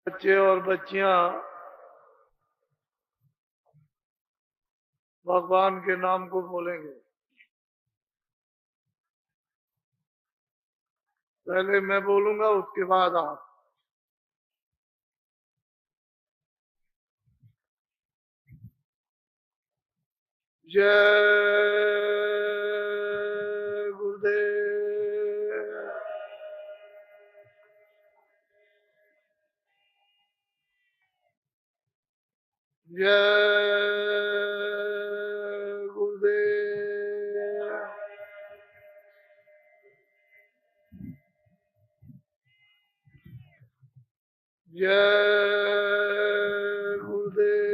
बच्चे और बच्चियां भगवान के नाम को बोलेंगे। पहले मैं बोलूंगा, उसके बाद आप। जय गुरुदेव। जय गुरुदेव। जय गुरुदेव।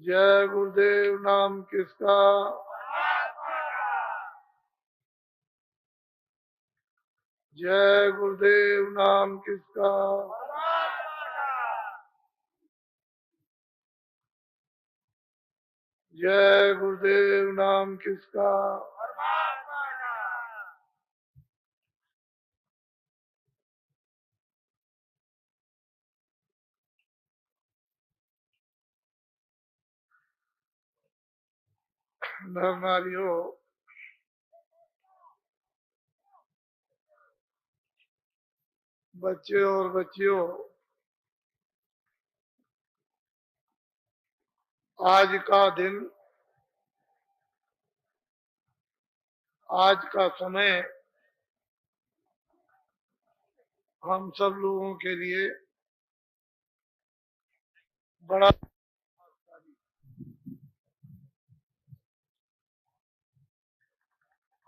जय गुरुदेव नाम किसका? जय गुरुदेव नाम किसका? जय गुरुदेव नाम किसका? नर नारियों, बच्चे और बच्चियों, आज का दिन, आज का समय हम सब लोगों के लिए बड़ा,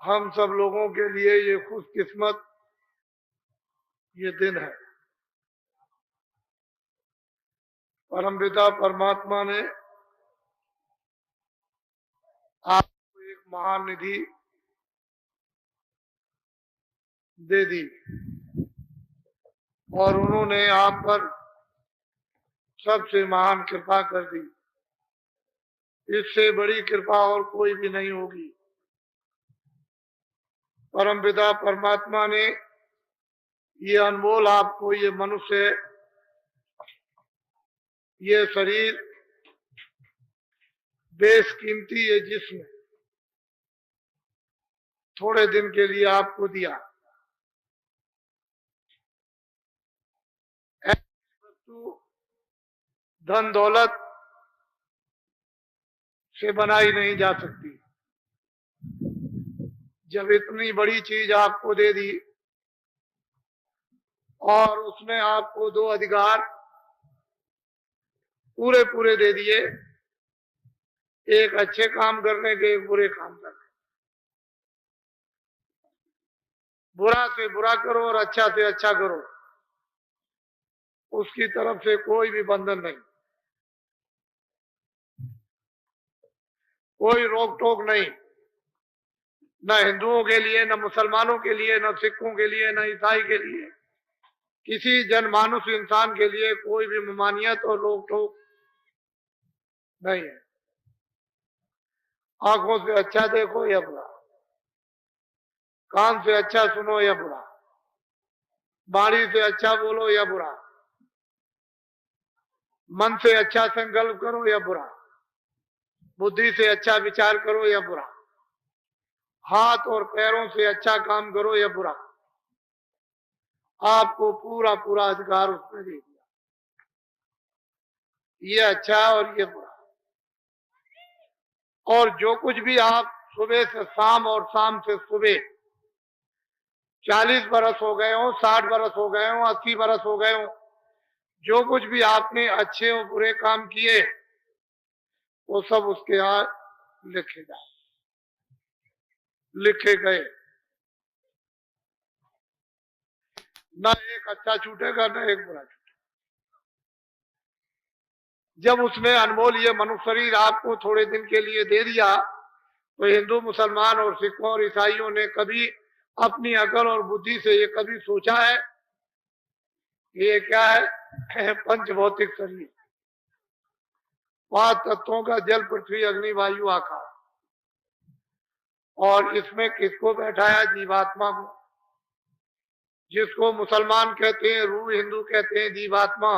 हम सब लोगों के लिए ये खुशकिस्मत ये दिन है। परमपिता परमात्मा ने आपको एक महान निधि दे दी और उन्होंने आप पर सबसे महान कृपा कर दी। इससे बड़ी कृपा और कोई भी नहीं होगी। परमपिता परमात्मा ने ये अनमोल आपको ये मनुष्य, ये शरीर, बेशकीमती ये जिस्म थोड़े दिन के लिए आपको दिया। ऐसी वस्तु धन दौलत से बनाई नहीं जा सकती। जब इतनी बड़ी चीज आपको दे दी और उसमें आपको दो अधिकार पूरे पूरे दे दिए, एक अच्छे काम करने के, एक बुरे काम करने। बुरा से बुरा करो और अच्छा से अच्छा करो, उसकी तरफ से कोई भी बंधन नहीं, कोई रोक टोक नहीं, न हिंदुओं के लिए, न मुसलमानों के लिए, न सिखों के लिए, न ईसाई के लिए, किसी जनमानुष इंसान के लिए कोई भी ममानियत और रोक टोक नहीं है। आंखों से अच्छा देखो या बुरा, कान से अच्छा सुनो या बुरा, वाणी से अच्छा बोलो या बुरा, मन से अच्छा संकल्प करो या बुरा, बुद्धि से अच्छा विचार करो या बुरा, हाथ और पैरों से अच्छा काम करो या बुरा, आपको पूरा पूरा अधिकार उसने दे दिया। ये अच्छा और ये बुरा। और जो कुछ भी आप सुबह से शाम और शाम से सुबह 40 बरस हो गए हो, 60 बरस हो गए हो, 80 बरस हो गए हो, जो कुछ भी आपने अच्छे और बुरे काम किए वो सब उसके यहाँ लिखे जाए, लिखे गए। ना एक अच्छा छूटेगा, ना एक बुरा छूटेगा। जब उसने अनमोल ये मनुष्य शरीर आपको थोड़े दिन के लिए दे दिया, तो हिंदू मुसलमान और सिखों और ईसाइयों ने कभी अपनी अकल और बुद्धि से ये कभी सोचा है ये क्या है? पंच भौतिक शरीर, 5 तत्वों का जल पृथ्वी अग्नि वायु आकाश, और इसमें किसको बैठाया? जीवात्मा को, जिसको मुसलमान कहते हैं, रूह हिंदू कहते हैं जीवात्मा,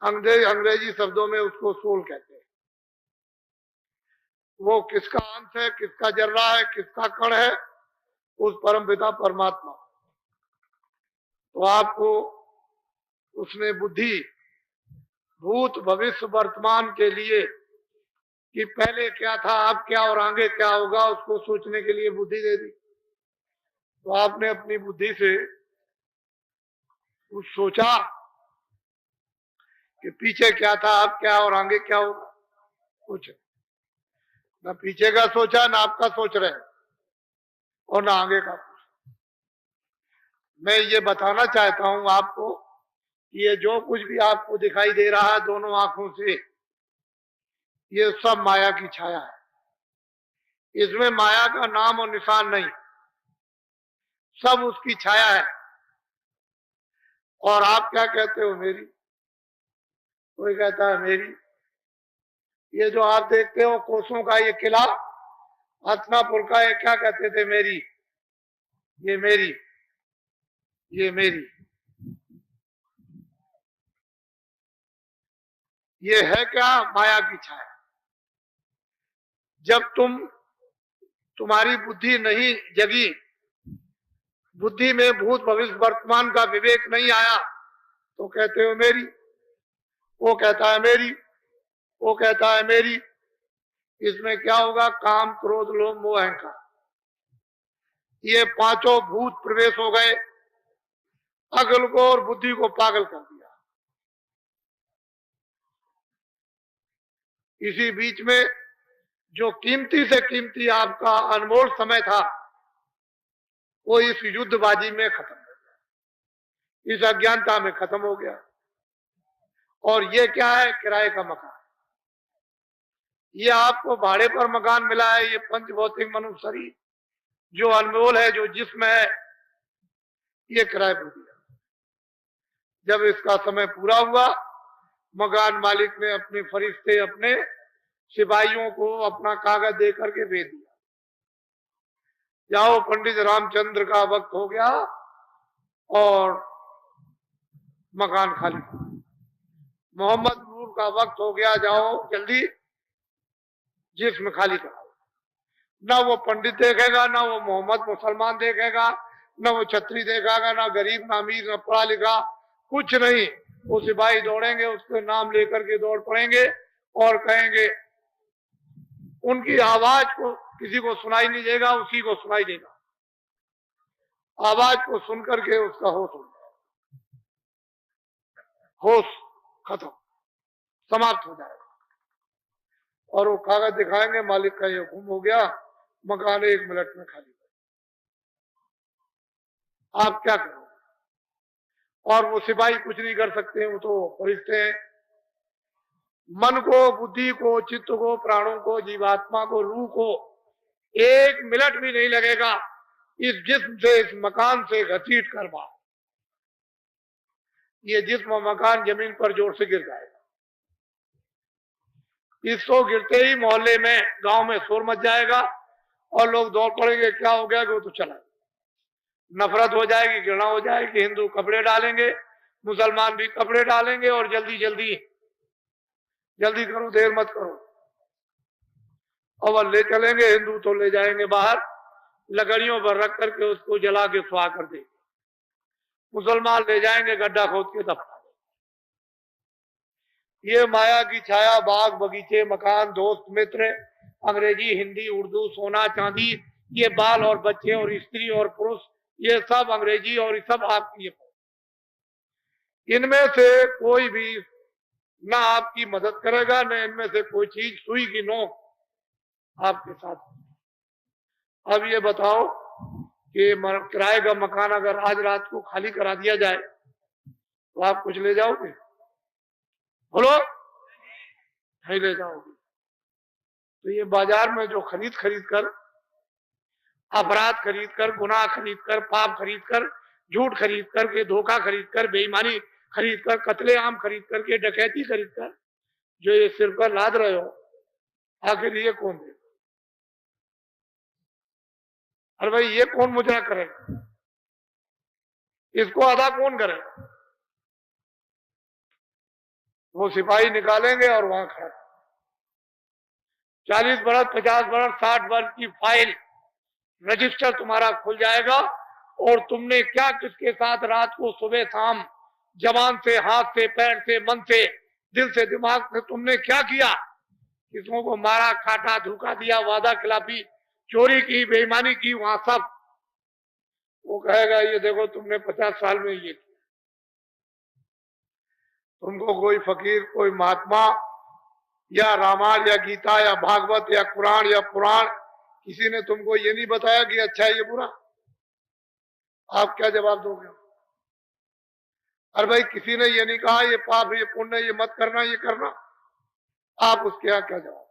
अंग्रेजी शब्दों में उसको सोल कहते हैं। वो किसका अंश है, किसका जर्रा है, किसका कण है? उस परमपिता परमात्मा। तो आपको उसने बुद्धि भूत भविष्य वर्तमान के लिए कि पहले क्या था, अब क्या और आगे क्या होगा, उसको सोचने के लिए बुद्धि दे दी। तो आपने अपनी बुद्धि से कुछ सोचा कि पीछे क्या था, अब क्या और आगे क्या होगा? कुछ ना पीछे का सोचा, ना आपका सोच रहे और ना आगे का। मैं ये बताना चाहता हूं आपको, ये जो कुछ भी आपको दिखाई दे रहा है दोनों आंखों से, ये सब माया की छाया है। इसमें माया का नाम और निशान नहीं, सब उसकी छाया है। और आप क्या कहते हो? मेरी। कोई कहता है मेरी। ये जो आप देखते हो कोसों का ये किला हसनापुर का, ये क्या कहते थे? मेरी। ये मेरी, ये मेरी। ये है क्या? माया की छाया। जब तुम्हारी बुद्धि नहीं जगी, बुद्धि में भूत भविष्य वर्तमान का विवेक नहीं आया, तो कहते हो मेरी। वो कहता है मेरी, वो कहता है मेरी। इसमें क्या होगा? काम, क्रोध, लोभ, मोह, अहंकार, ये पांचों भूत प्रवेश हो गए, अकल को और बुद्धि को पागल कर दिया। इसी बीच में जो कीमती से कीमती आपका अनमोल समय था, वो इस युद्धबाजी में खत्म हो गया, इस अज्ञानता में खत्म हो गया। और ये क्या है? किराए का मकान। ये आपको भाड़े पर मकान मिला है, ये पंच भौतिक मनुष्य शरीर जो अनमोल है, जो जिस्म है, ये किराए पर दिया। जब इसका समय पूरा हुआ, मकान मालिक ने अपने फरिश्ते, अपने सिपाहियों को अपना कागज दे करके भेज दिया, जाओ पंडित रामचंद्र का वक्त हो गया और मकान खाली। मोहम्मद नूर का वक्त हो गया, जाओ जल्दी जिस्म खाली कराओ। ना वो पंडित देखेगा, ना वो मोहम्मद मुसलमान देखेगा, ना वो छत्री देखेगा, ना गरीब, ना अमीर, ना पढ़ा लिखा, कुछ नहीं। वो सिपाही दौड़ेंगे, उसके नाम लेकर के दौड़ पड़ेंगे और कहेंगे, उनकी आवाज को किसी को सुनाई नहीं देगा, उसी को सुनाई देगा। आवाज को सुनकर के उसका होश हो जाएगा, होश खत्म, समाप्त हो जाएगा। और वो कागज दिखाएंगे, मालिक का ये हुक्म हो गया, मकान 1 मिनट में खाली। आप क्या करोगे? और वो सिपाही कुछ नहीं कर सकते, वो तो फरिश्ते हैं। मन को, बुद्धि को, चित्त को, प्राणों को, जीवात्मा को, रूह को 1 मिनट भी नहीं लगेगा इस जिस्म से, इस मकान से घसीट कर बाहर। ये जिस्म मकान जमीन पर जोर से गिर जाएगा। इसको गिरते ही मोहल्ले में, गांव में शोर मच जाएगा और लोग दौड़ पड़ेंगे, क्या हो गया कि वो तो चला। नफरत हो जाएगी, घृणा हो जाएगी, हिंदू कपड़े डालेंगे, मुसलमान भी कपड़े डालेंगे और जल्दी जल्दी जल्दी करो, देर मत करो, और ले चलेंगे। हिंदू तो ले जाएंगे बाहर, लकड़ियों पर रख करके उसको जला के सुहा कर देंगे। मुसलमान ले जाएंगे, गड्ढा खोद के दफना। ये माया की छाया, बाग बगीचे, मकान, दोस्त मित्र, अंग्रेजी, हिंदी, उर्दू, सोना चांदी, ये बाल और बच्चे और स्त्री और पुरुष, ये सब अंग्रेजी और सब आपकी। इनमें से कोई भी ना आपकी मदद करेगा, न इनमें से कोई चीज सुई की नोक आपके साथ। अब ये बताओ कि किराए का मकान अगर आज रात को खाली करा दिया जाए तो आप कुछ ले जाओगे? बोलो, नहीं ले जाओगे। तो ये बाजार में जो खरीद कर, अपराध खरीद कर, गुनाह खरीद कर, पाप खरीद कर, झूठ खरीद करके, धोखा खरीद कर, बेईमानी खरीद कर, कत्लेआम खरीद करके, डकैती खरीद कर, जो ये सिर पर लाद रहे हो, आखिर ये कौन देगा? अरे भाई ये कौन मुजरा करेगा, इसको अदा कौन करेगा? वो सिपाही निकालेंगे और वहां खड़ा, 40 बरस 50 बरस 60 बरस की फाइल रजिस्टर तुम्हारा खुल जाएगा, और तुमने क्या किसके साथ रात को सुबह शाम जबान से, हाथ से, पैर से, मन से, दिल से, दिमाग से तुमने क्या किया, किसों को मारा, काटा, धोखा दिया, वादा खिलाफी, चोरी की, बेईमानी की, वहां सब वो कहेगा ये देखो तुमने 50 साल में ये किया। तुमको कोई फकीर, कोई महात्मा या रामायण या गीता या भागवत या कुरान या पुराण किसी ने तुमको ये नहीं बताया कि अच्छा है ये बुरा, आप क्या जवाब दोगे? अरे भाई किसी ने ये नहीं कहा ये पाप, ये पुण्य, ये मत करना, ये करना, आप उसके यहाँ क्या जवाब?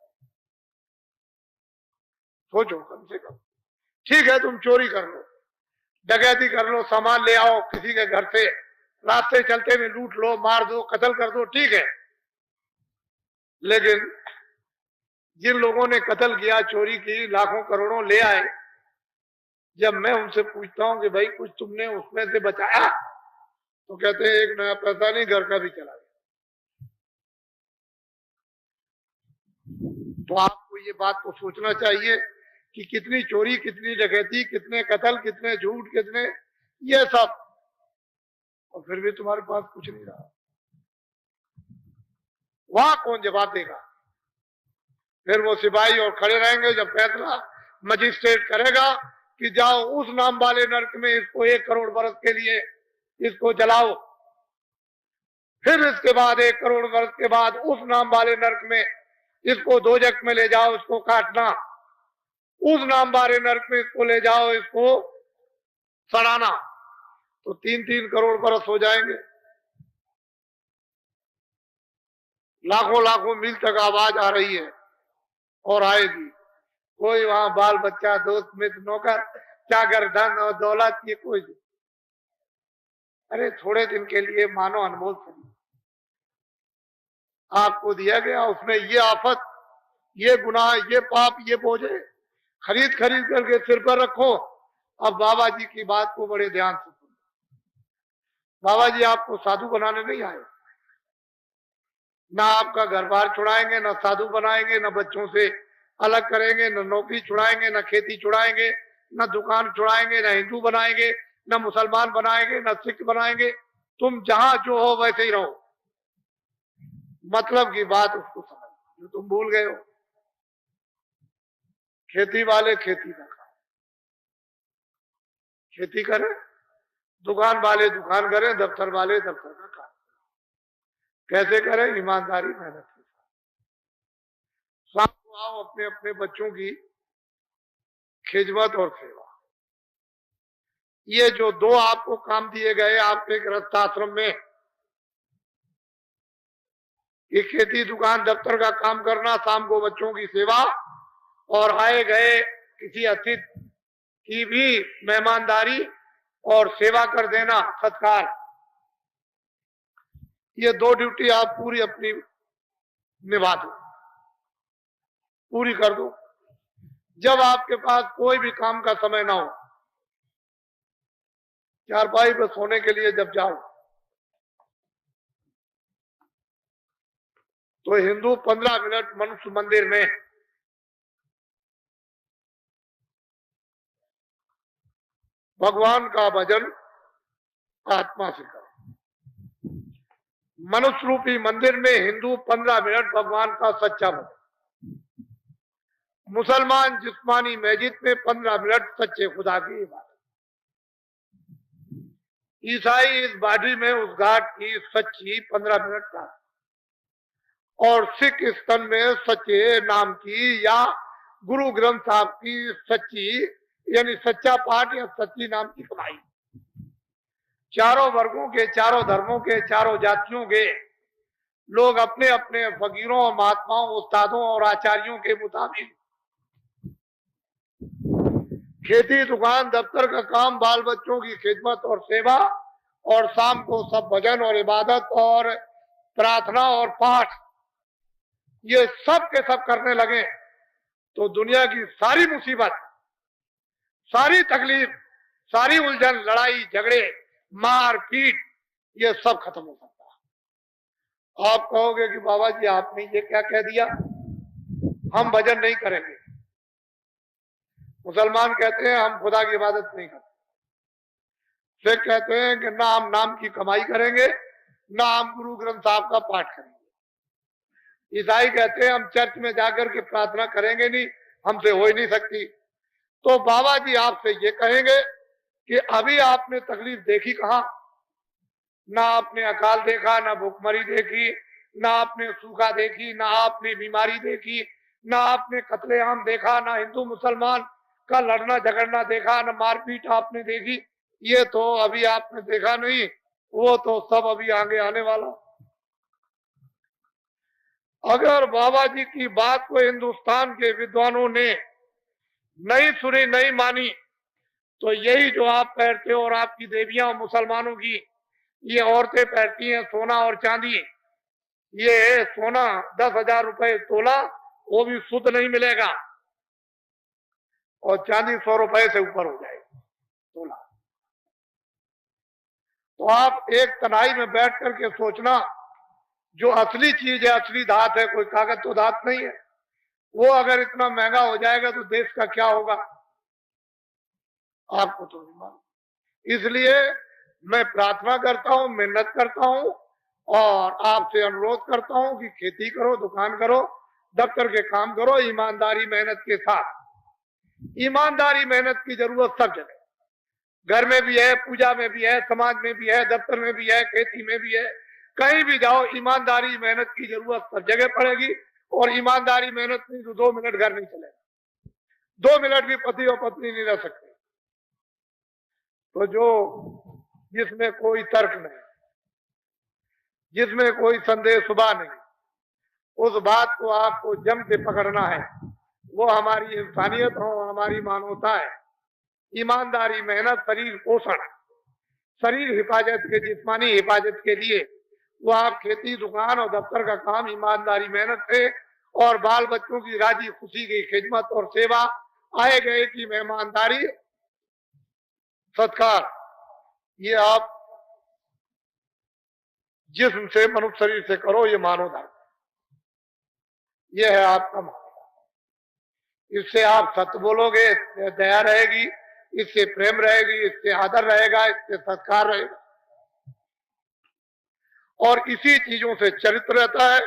सोचो कम से कम। ठीक है तुम चोरी कर लो, डकैती कर लो, सामान ले आओ किसी के घर से, रास्ते चलते में लूट लो, मार दो, कत्ल कर दो, ठीक है, लेकिन जिन लोगों ने कत्ल किया, चोरी की, लाखों करोड़ों ले आए, जब मैं उनसे पूछता हूं कि भाई कुछ तुमने उसमें से बचाया, तो कहते हैं एक नया पैसा नहीं, घर का भी चला गया। तो आपको ये बात को सोचना चाहिए कि कितनी चोरी, कितनी डकैती, कितने कत्ल, कितने झूठ, कितने ये सब, और फिर भी तुम्हारे पास कुछ नहीं रहा, वहां कौन जवाब देगा? फिर वो सिपाही और खड़े रहेंगे जब फैसला मजिस्ट्रेट करेगा कि जाओ उस नाम वाले नरक में इसको 1 करोड़ बरस के लिए इसको जलाओ, फिर इसके बाद 1 करोड़ वर्ष के बाद उस नाम वाले नरक में इसको दोजख में ले जाओ, इसको काटना, उस नाम वाले नरक में इसको ले जाओ, इसको सड़ाना, तो 3-3 करोड़ बरस हो जाएंगे। लाखों लाखों मील तक आवाज आ रही है और आएगी। कोई वहां बाल बच्चा, दोस्त मित्र, नौकर चाकर, धन और दौलत, ये कोई, अरे थोड़े दिन के लिए मानो अनमोल सही आपको दिया गया, उसमें ये आफत, ये गुनाह, ये पाप, ये बोझे खरीद खरीद करके सिर पर रखो। अब बाबा जी की बात को बड़े ध्यान से सुनो। बाबा जी आपको साधु बनाने नहीं आए, ना आपका घर बार छुड़ाएंगे, ना साधु बनाएंगे, ना बच्चों से अलग करेंगे, ना नौकरी छुड़ाएंगे, ना खेती छुड़ाएंगे, ना दुकान छुड़ाएंगे, ना हिंदू बनाएंगे, ना मुसलमान बनाएंगे, ना सिख बनाएंगे। तुम जहां जो हो वैसे ही रहो, मतलब की बात उसको समझ, जो तुम भूल गए हो। खेती वाले खेती का काम, खेती करें, दुकान वाले दुकान करें, दफ्तर वाले दफ्तर का काम, कैसे करें? ईमानदारी, मेहनत के साथ। शाम को आओ अपने अपने बच्चों की खिदमत और सेवा। ये जो 2 आपको काम दिए गए आपके गृहस्थ आश्रम में, ये खेती, दुकान, दफ्तर का काम करना, शाम को बच्चों की सेवा, और आए गए किसी अतिथि की भी मेहमानदारी और सेवा कर देना, सत्कार, ये 2 ड्यूटी आप पूरी अपनी निभा दो, पूरी कर दो। जब आपके पास कोई भी काम का समय ना हो, चारपाई पर सोने के लिए जब जाओ, तो हिंदू 15 मिनट मनुष्य मंदिर में भगवान का भजन आत्मा से करो। मनुष्य रूपी मंदिर में हिंदू 15 मिनट भगवान का सच्चा भजन, मुसलमान जिस्मानी मस्जिद में 15 मिनट सच्चे खुदा की इबादत, ईसाई इस बाडी में उस घाट की सच्ची 15 मिनट का, और सिख स्तन में सच्चे नाम की या गुरु ग्रंथ साहब की सच्ची, यानी सच्चा पाठ या सच्ची नाम की कमाई। चारों वर्गों के, चारों धर्मों के, चारों जातियों के लोग अपने अपने फकीरों और महात्माओं, उस्तादों और आचार्यों के मुताबिक खेती, दुकान, दफ्तर का काम, बाल बच्चों की खिदमत और सेवा, और शाम को सब भजन और इबादत और प्रार्थना और पाठ, ये सब के सब करने लगे, तो दुनिया की सारी मुसीबत, सारी तकलीफ, सारी उलझन, लड़ाई झगड़े, मार पीट, ये सब खत्म हो सकता है। आप कहोगे कि बाबा जी आपने ये क्या कह दिया, हम भजन नहीं करेंगे। मुसलमान कहते हैं हम खुदा की इबादत नहीं करते। सिख कहते हैं कि ना हम नाम की कमाई करेंगे, ना हम गुरु ग्रंथ साहब का पाठ करेंगे। ईसाई कहते हैं हम चर्च में जाकर के प्रार्थना करेंगे नहीं, हमसे हो ही नहीं सकती। तो बाबा जी आपसे ये कहेंगे कि अभी आपने तकलीफ देखी कहां? ना आपने अकाल देखा, ना भूखमरी देखी, ना आपने सूखा देखी, ना आपने बीमारी देखी, ना आपने कत्लेआम देखा, ना हिंदू मुसलमान का लड़ना झगड़ना देखा, ना मारपीट आपने देखी। ये तो अभी आपने देखा नहीं, वो तो सब अभी आगे आने वाला। अगर बाबा जी की बात को हिंदुस्तान के विद्वानों ने नहीं सुनी, नहीं मानी, तो यही जो आप पहनते हो और आपकी देवियां मुसलमानों की ये औरतें पहनती हैं सोना और चांदी, ये सोना 10,000 रुपए तोला, वो भी शुद्ध नहीं मिलेगा, और चांदी 100 रुपए से ऊपर हो जाएगी तोला। तो आप एक तनाई में बैठ करके सोचना, जो असली चीज है, असली धात है, कोई कागज तो धात नहीं है, वो अगर इतना महंगा हो जाएगा तो देश का क्या होगा, आपको तो नहीं मालूम। इसलिए मैं प्रार्थना करता हूं, मेहनत करता हूं, और आपसे अनुरोध करता हूं कि खेती करो, दुकान करो, दफ्तर के काम करो, ईमानदारी मेहनत के साथ। ईमानदारी मेहनत की जरूरत सब जगह, घर में भी है, पूजा में भी है, समाज में भी है, दफ्तर में भी है, खेती में भी है, कहीं भी जाओ ईमानदारी मेहनत की जरूरत सब जगह पड़ेगी। और ईमानदारी मेहनत नहीं तो 2 मिनट घर नहीं चलेगा, 2 मिनट भी पति और पत्नी नहीं रह सकते। तो जो जिसमें कोई तर्क नहीं, जिसमें कोई संदेह सुबह नहीं, उस बात को आपको जम के पकड़ना है। वो हमारी इंसानियत हो, हमारी मानवता है। ईमानदारी मेहनत, शरीर पोषण, शरीर हिफाजत के, जिस्मानी हिफाजत के लिए वो आप खेती दुकान और दफ्तर का काम ईमानदारी मेहनत से, और बाल बच्चों की राजी खुशी की खिदमत और सेवा, आए गए की मेहमानदारी, सत्कार, ये आप जिस्म से, मनुष्य शरीर से करो, ये मानव धर्म, ये है आपका मानव। इससे आप सत्य बोलोगे, इससे दया रहेगी, इससे प्रेम रहेगी, इससे आदर रहेगा, इससे सत्कार रहेगा, और इसी चीजों से चरित्र रहता है,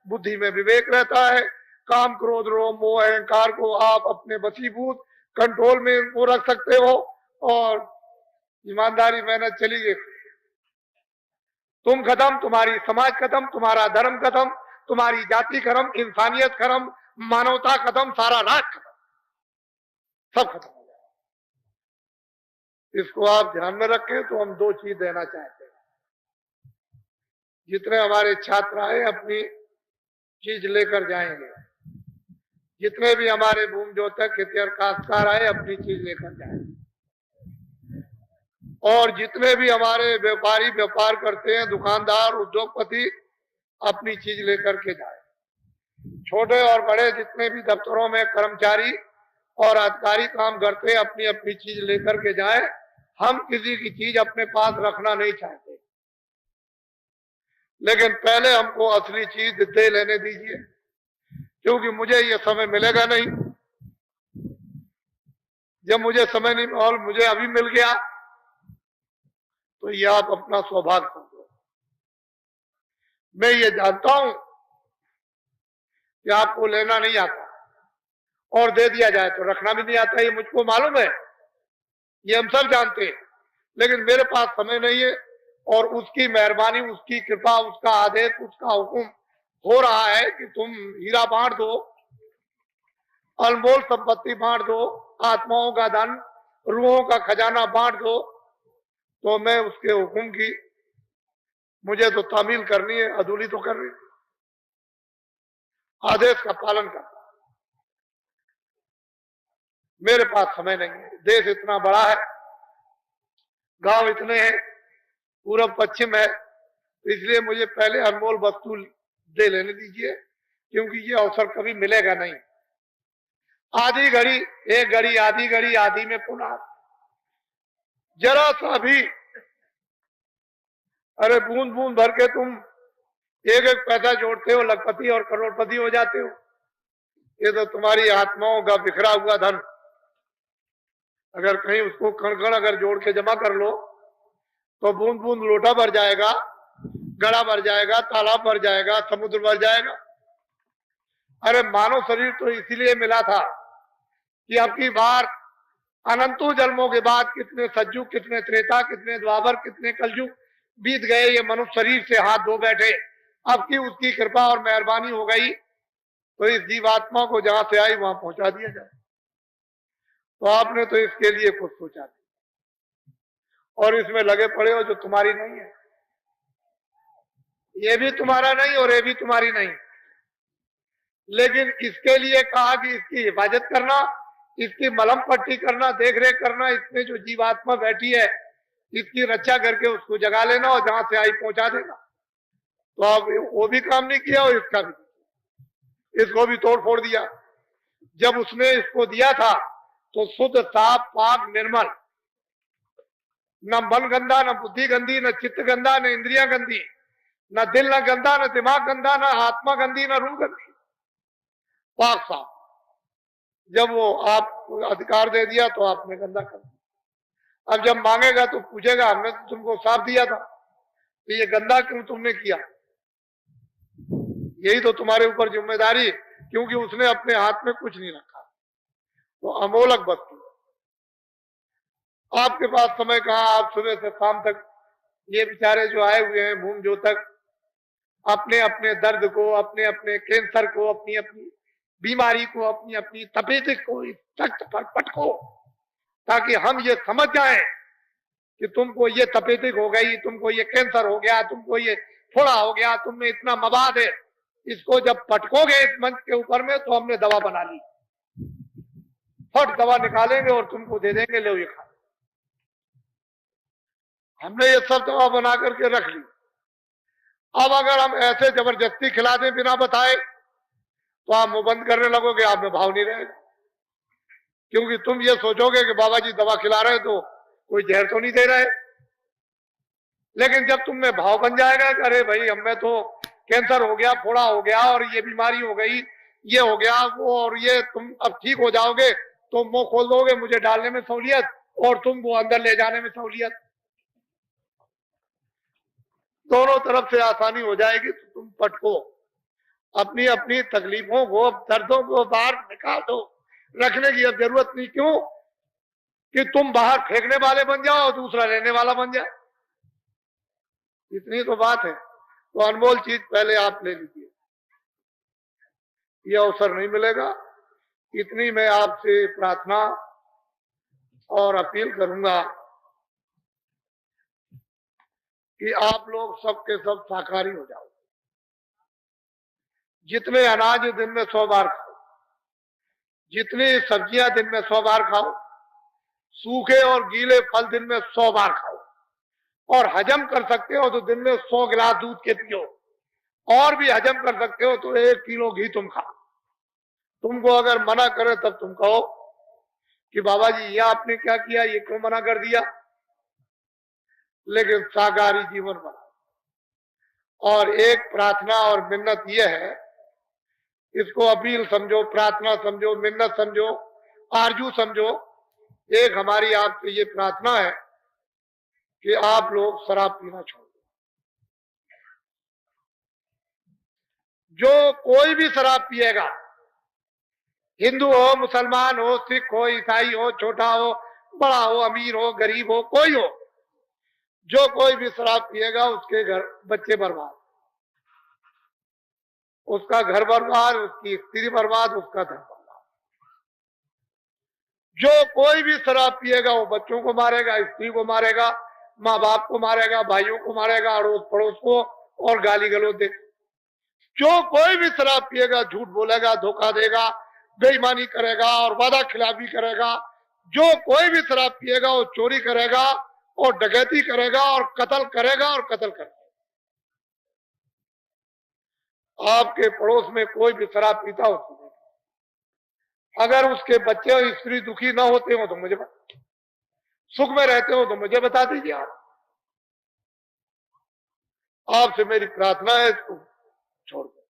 बुद्धि में विवेक रहता है। काम क्रोध रोम मोह अहंकार को आप अपने वशीभूत कंट्रोल में वो रख सकते हो, और ईमानदारी मेहनत चली गई, तुम खत्म, तुम्हारी समाज खत्म, तुम्हारा धर्म खत्म, तुम्हारी जाति खत्म, इंसानियत खत्म, मानवता खत्म, सारा राज खत्म, सब खत्म हो जाए। इसको आप ध्यान में रखें। तो हम 2 चीज देना चाहते हैं। जितने हमारे छात्र आए अपनी चीज लेकर जाएंगे, जितने भी हमारे भूमि जोतक खेतिहर काश्तकार आए अपनी चीज लेकर जाएंगे, और जितने भी हमारे व्यापारी व्यापार करते हैं, दुकानदार उद्योगपति, अपनी चीज लेकर के जाए। छोटे और बड़े जितने भी दफ्तरों में कर्मचारी और अधिकारी काम करते हैं, अपनी अपनी चीज लेकर के जाए। हम किसी की चीज अपने पास रखना नहीं चाहते, लेकिन पहले हमको असली चीज दे लेने दीजिए, क्योंकि मुझे ये समय मिलेगा नहीं। जब मुझे समय नहीं, और मुझे अभी मिल गया, तो ये आप अपना सौभाग्य समझो। मैं ये जानता हूं कि आपको लेना नहीं आता, और दे दिया जाए तो रखना भी नहीं आता, ये मुझको मालूम है, ये हम सब जानते हैं। लेकिन मेरे पास समय नहीं है, और उसकी मेहरबानी, उसकी कृपा, उसका आदेश, उसका हुक्म हो रहा है कि तुम हीरा बांट दो, अनमोल संपत्ति बांट दो, आत्माओं का धन, रूहों का खजाना बांट दो। तो मैं उसके हुक्म की, मुझे तो तामील करनी है, अधूरी तो करनी, आदेश का पालन करना। मेरे पास समय नहीं है, देश इतना बड़ा है, गांव इतने हैं, पूरब पश्चिम है, इसलिए मुझे पहले अनमोल वस्तु दे लेने दीजिए, क्योंकि ये अवसर कभी मिलेगा नहीं। आधी घड़ी, एक घड़ी, आधी घड़ी, आधी में पुनः जरा सा भी, अरे बूंद बूंद भर के तुम एक एक पैसा जोड़ते हो, लखपति और करोड़पति हो जाते हो। ये तो तुम्हारी आत्माओं का बिखरा हुआ धन, अगर कहीं उसको कण कण अगर जोड़ के जमा कर लो तो बूंद बूंद लोटा भर जाएगा, गड़ा भर जाएगा, तालाब भर जाएगा, समुद्र भर जाएगा। अरे मानव शरीर तो इसीलिए मिला था कि अब की बार अनंतों जन्मों के बाद कितने सज्जू, कितने त्रेता, कितने द्वापर, कितने कलयुग बीत गए, ये मनुष्य शरीर से हाथ धो बैठे। अब की उसकी कृपा और मेहरबानी हो गई तो इस जीवात्मा को जहां से आई वहां पहुंचा दिया जाए। तो आपने तो इसके लिए कुछ सोचा नहीं और इसमें लगे पड़े हो जो तुम्हारी नहीं है। ये भी तुम्हारा नहीं और ये भी तुम्हारी नहीं, लेकिन इसके लिए कहा कि इसकी हिफाजत करना, इसकी मलम पट्टी करना, देख रेख करना, इसमें जो जीवात्मा बैठी है इसकी रक्षा करके उसको जगा लेना और जहां से आई पहुंचा देना। तो अब वो भी काम नहीं किया और इसका भी, इसको भी तोड़ फोड़ दिया। जब उसने इसको दिया था तो शुद्ध, साफ, पाक, निर्मल, न मन गंदा, न बुद्धि गंदी, न चित्त गंदा, न इंद्रिया गंदी, न दिल न गंदा, न दिमाग गंदा, न आत्मा गंदी, न रूह गंदी, पाक साफ। जब वो आप अधिकार दे दिया तो आपने गंदा कर दिया। अब जब मांगेगा तो पूछेगा हमने तो तुमको साफ दिया था, तो ये गंदा क्यों तुमने किया? यही तो तुम्हारे ऊपर जिम्मेदारी, क्योंकि उसने अपने हाथ में कुछ नहीं रखा। तो अमोलक वस्तु आपके पास समय कहाँ, आप सुबह से शाम तक ये बेचारे जो आए हुए हैं भूम जो तक अपने अपने दर्द को, अपने अपने कैंसर को, अपनी अपनी बीमारी को, अपनी अपनी तपेदिक को सख्त पर पटको, ताकि हम ये समझ जाएं कि तुमको ये तपेदिक हो गई, तुमको ये कैंसर हो गया, तुमको ये फोड़ा हो गया, तुम में इतना मवाद है। इसको जब पटकोगे इस मंच के ऊपर में तो हमने दवा बना ली, फट दवा निकालेंगे और तुमको दे देंगे, लो ये खा। हमने ये सब दवा बना करके रख ली। अब अगर हम ऐसे जबरदस्ती खिला दें बिना बताए तो आप मुंह बंद करने लगोगे, आप में भाव नहीं रहेगा, क्योंकि तुम ये सोचोगे कि बाबा जी दवा खिला रहे तो कोई जहर तो नहीं दे रहे। लेकिन जब तुम में भाव बन जाएगा कि अरे भाई हमें तो कैंसर हो गया, फोड़ा हो गया और ये बीमारी हो गई, ये हो गया वो, और ये तुम अब ठीक हो जाओगे तो मुंह खोल दोगे, मुझे डालने में सहूलियत और तुमको अंदर ले जाने में सहूलियत, दोनों तरफ से आसानी हो जाएगी। तो तुम पटको, अपनी अपनी तकलीफों को, दर्दों को बाहर निकाल दो, रखने की अब जरूरत नहीं। क्यों कि तुम बाहर फेंकने वाले बन जाओ और दूसरा लेने वाला बन जाए, इतनी तो बात है। तो अनमोल चीज पहले आप ले लीजिए, यह अवसर नहीं मिलेगा। इतनी मैं आपसे प्रार्थना और अपील करूंगा कि आप लोग सबके सब शाकाहारी हो जाओ। जितने अनाज दिन में 100 बार खाओ, जितनी सब्जियां दिन में 100 बार खाओ, सूखे और गीले फल दिन में 100 बार खाओ, और हजम कर सकते हो तो दिन में 100 गिलास दूध के पियो, और भी हजम कर सकते हो तो 1 किलो घी तुम खाओ। तुमको अगर मना करे तब तुम कहो कि बाबा जी ये आपने क्या किया, ये क्यों मना कर दिया, लेकिन शाकाहारी जीवन बनाओ। और एक प्रार्थना और मिन्नत यह है, इसको अपील समझो, प्रार्थना समझो, मिन्नत समझो, आरजू समझो। एक हमारी आपसे ये प्रार्थना है कि आप लोग शराब पीना छोड़ दो। जो कोई भी शराब पिएगा, हिंदू हो, मुसलमान हो, सिख हो, ईसाई हो, छोटा हो, बड़ा हो, अमीर हो, गरीब हो, कोई हो, जो कोई भी शराब पिएगा उसके घर बच्चे बर्बाद, उसका घर बर्बाद, उसकी स्त्री बर्बाद, उसका धन बर्बाद। जो कोई भी शराब पिएगा वो बच्चों को मारेगा, स्त्री को मारेगा, माँ बाप को मारेगा, भाइयों को मारेगा, अड़ोस पड़ोस को, और गाली गलौज दे। जो कोई भी शराब पिएगा झूठ बोलेगा, धोखा देगा, बेईमानी करेगा और वादा खिलाफी करेगा। जो कोई भी शराब पिएगा वो चोरी करेगा और डकैती करेगा और कत्ल करेगा और कत्ल करेगा। आपके पड़ोस में कोई भी शराब पीता हो, अगर उसके बच्चे और स्त्री दुखी ना होते हो तो मुझे, सुख में रहते हो तो मुझे बता दीजिए। आप आपसे मेरी प्रार्थना है, इसको छोड़ दो।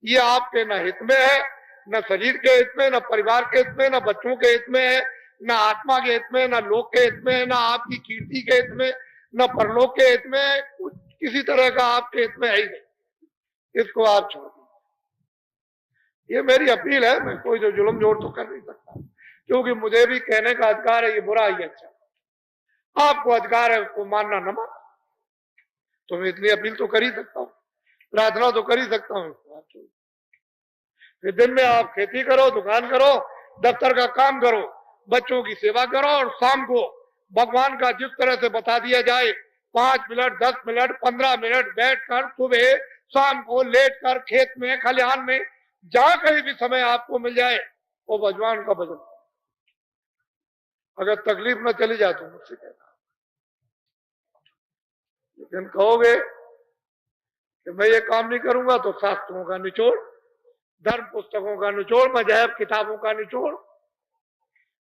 ये आपके न हित में है, न शरीर के हित में, न परिवार के हित में, न बच्चों के हित में है, न आत्मा के हित में, न लोक के हित में, न आपकी कीर्ति के हित में, न परलोक के हित में, कुछ किसी तरह का आपके हित में है ही नहीं। इसको आप छोड़ दीजिए। ये मेरी अपील है। मैं कोई जो जुल्म जोड़ तो कर नहीं सकता, क्योंकि मुझे भी कहने का अधिकार है, ये बुरा ये अच्छा। आपको अधिकार है उसको मानना न मानना, तो मैं इतनी अपील तो कर ही सकता हूँ, प्रार्थना तो कर ही सकता हूँ। दिन में आप खेती करो, दुकान करो, दफ्तर का काम करो, बच्चों की सेवा करो, और शाम को भगवान का जिस तरह से बता दिया जाए 5 मिनट, 10 मिनट, 15 मिनट बैठकर सुबह शाम को लेटकर खेत में, खलिहान में, जहां कहीं भी समय आपको मिल जाए वो भगवान का भजन। अगर तकलीफ न चली जाए तो मुझसे कहना। लेकिन कहोगे कि मैं ये काम नहीं करूंगा तो शास्त्रों का निचोड़, धर्म पुस्तकों का निचोड़, मजहब किताबों का निचोड़,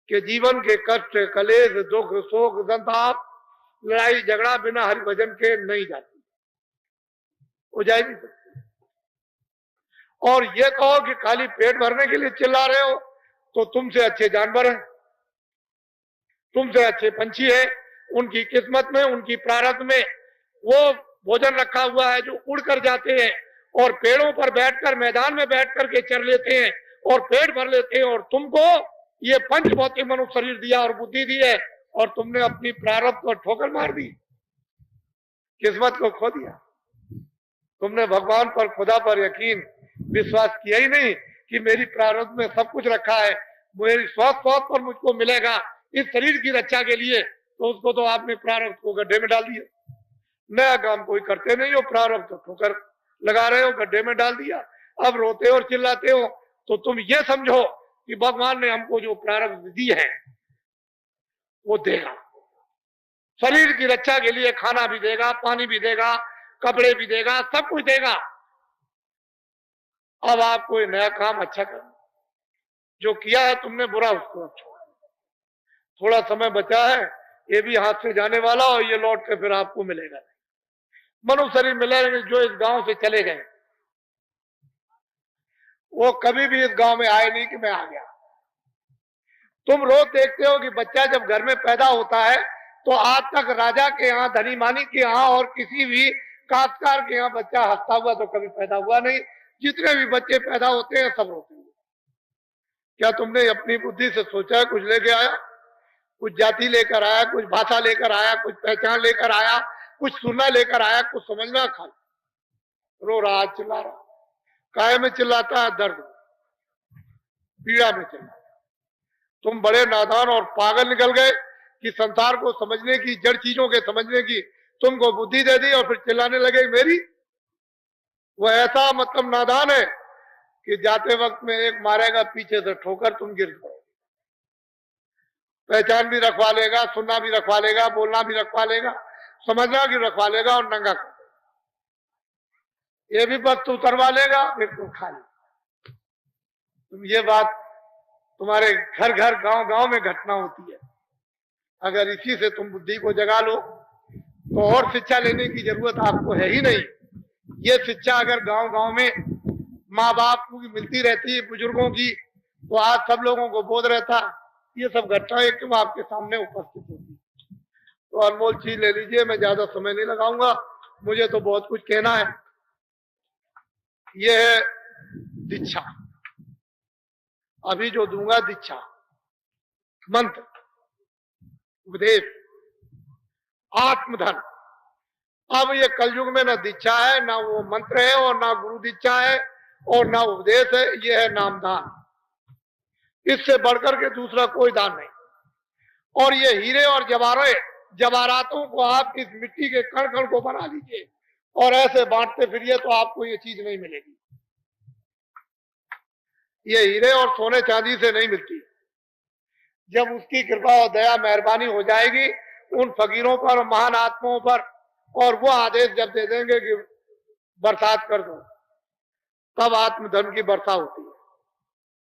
कि जीवन के कष्ट, कलेश, दुख, शोक, संताप, लड़ाई झगड़ा बिना हरि भजन के नहीं जाती, हो जा नहीं सकती। और ये कहो कि खाली पेट भरने के लिए चिल्ला रहे हो, तो तुमसे अच्छे जानवर हैं, तुमसे अच्छे पंछी हैं, उनकी किस्मत में, उनकी प्रारब्ध में वो भोजन रखा हुआ है जो उड़कर जाते हैं और पेड़ों पर बैठकर, मैदान में बैठ करके चर लेते हैं और पेट भर लेते हैं। और तुमको ये पंच भौतिक मनुष्य शरीर दिया और बुद्धि दी है, और तुमने अपनी प्रारब्ध को ठोकर मार दी, किस्मत को खो दिया। तुमने भगवान पर, खुदा पर यकीन, विश्वास किया ही नहीं कि मेरी प्रारब्ध में सब कुछ रखा है, मेरी स्वास्थ्य पर मुझको मिलेगा इस शरीर की रक्षा के लिए, तो उसको तो आपने प्रारब्ध को गड्ढे में डाल दिया। नया काम कोई करते नहीं हो, प्रारब्ध तो ठोकर लगा रहे हो, गड्ढे में डाल दिया। अब रोते और चिल्लाते हो, तो तुम ये समझो कि भगवान ने हमको जो प्रारब्ध दी है वो देगा, शरीर की रक्षा के लिए खाना भी देगा, पानी भी देगा, कपड़े भी देगा, सब कुछ देगा। अब आप कोई नया काम अच्छा करना, जो किया है तुमने बुरा उसको छोड़, थोड़ा समय बचा है, ये भी हाथ से जाने वाला, और ये लौट के फिर आपको मिलेगा नहीं। मनुष्य शरीर मिले जो इस गांव से चले गए, वो कभी भी इस गांव में आए नहीं कि मैं आ गया। तुम रोज देखते हो कि बच्चा जब घर में पैदा होता है तो आज तक राजा के यहाँ, धनी मानी के यहाँ और किसी भी काश्तकार के यहाँ बच्चा हंसता हुआ तो कभी पैदा हुआ नहीं। जितने भी बच्चे पैदा होते हैं सब रोते हैं। क्या तुमने अपनी बुद्धि से सोचा है कुछ लेके आया, कुछ जाति लेकर आया, कुछ भाषा लेकर आया, कुछ पहचान लेकर आया, कुछ सुनना लेकर आया, कुछ समझना? खा रो रहा, चिल्ला रहा, काय में चिल्लाता है? दर्द, पीड़ा में चिल्ला। तुम बड़े नादान और पागल निकल गए कि संसार को समझने की, जड़ चीजों के समझने की तुमको बुद्धि दे दी और फिर चिल्लाने लगे मेरी। वो ऐसा मतलब नादान है कि जाते वक्त में एक मारेगा पीछे से ठोकर, तुम गिर जाओ। पहचान भी रखवा लेगा, सुनना भी रखवा लेगा, बोलना भी रखवा लेगा, समझना भी रखवा लेगा, और नंगा कर ये भी वक्त उतरवा लेगा, फिर तुम खा ले। तुम ये बात तुम्हारे घर घर, गांव गांव में घटना होती है। अगर इसी से तुम बुद्धि को जगा लो तो और शिक्षा लेने की जरूरत आपको है ही नहीं। ये शिक्षा अगर गांव गांव में माँ बाप को मिलती रहती है, बुजुर्गों की, तो आज सब लोगों को बोध रहता। ये सब घटनाएं क्यों आपके सामने उपस्थित होती। तो अनमोल चीज ले लीजिए, मैं ज्यादा समय नहीं लगाऊंगा, मुझे तो बहुत कुछ कहना है। ये है दीक्षा, अभी जो दूंगा दीक्षा, मंत्र, उपदेश, आत्मधन। अब ये कलयुग में ना दीक्षा है, ना वो मंत्र है, और ना गुरु दीक्षा है, और ना उपदेश है, ये है नामदान। इससे बढ़कर के दूसरा कोई दान नहीं। और ये हीरे और जवाहरातों को आप इस मिट्टी के कण कण को बना लीजिए और ऐसे बांटते फिरिए तो आपको ये चीज नहीं मिलेगी। ये हीरे और सोने चांदी से नहीं मिलती। जब उसकी कृपा और दया मेहरबानी हो जाएगी उन फकीरों पर, महान आत्माओं पर, और वो आदेश जब दे देंगे कि बरसात कर दो, तब आत्मधन की वर्षा होती है।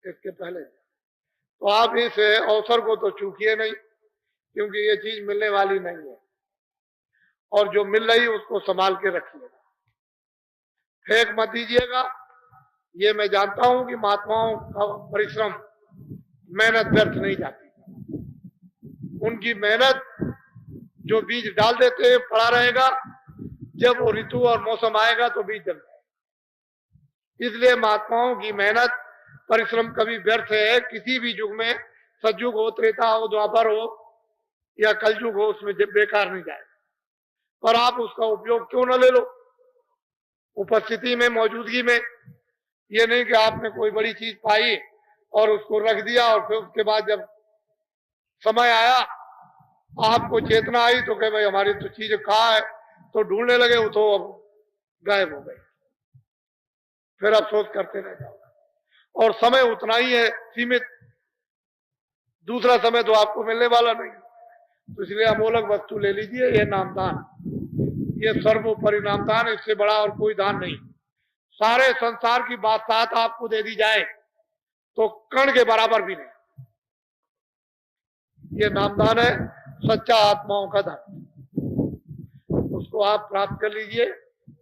इसके पहले। तो आप इस अवसर को तो चूकिए नहीं, क्योंकि ये चीज मिलने वाली नहीं है, और जो मिल रही उसको संभाल के रखिएगा, फेंक मत दीजिएगा। ये मैं जानता हूं कि महात्माओं का परिश्रम, मेहनत व्यर्थ नहीं जाती। उनकी मेहनत, जो बीज डाल देते हैं पड़ा रहेगा, जब वो ऋतु और मौसम आएगा तो बीज जम जाएगा। इसलिए महात्माओं की मेहनत, परिश्रम कभी व्यर्थ है किसी भी युग में, सतयुग हो, त्रेता हो, द्वापर हो या कलयुग हो, उसमें जब बेकार नहीं जाएगा। पर आप उसका उपयोग क्यों न ले लो उपस्थिति में, मौजूदगी में। ये नहीं कि आपने कोई बड़ी चीज पाई और उसको रख दिया और फिर उसके बाद जब समय आया, आपको चेतना आई तो कहे भाई हमारी तो चीज कहाँ है, तो ढूंढने लगे, वो तो अब गायब हो गई, फिर अफसोस करते रह जाओ। और समय उतना ही है, सीमित, दूसरा समय तो आपको मिलने वाला नहीं। तो इसलिए अमोलक वस्तु ले लीजिए, ये नामदान, ये सर्वोपरि नामदान, इससे बड़ा और कोई दान नहीं। सारे संसार की बादशाहत आपको दे दी जाए तो कण के बराबर भी नहीं। ये नामदान है, सच्चा आत्माओं का धन, उसको आप प्राप्त कर लीजिए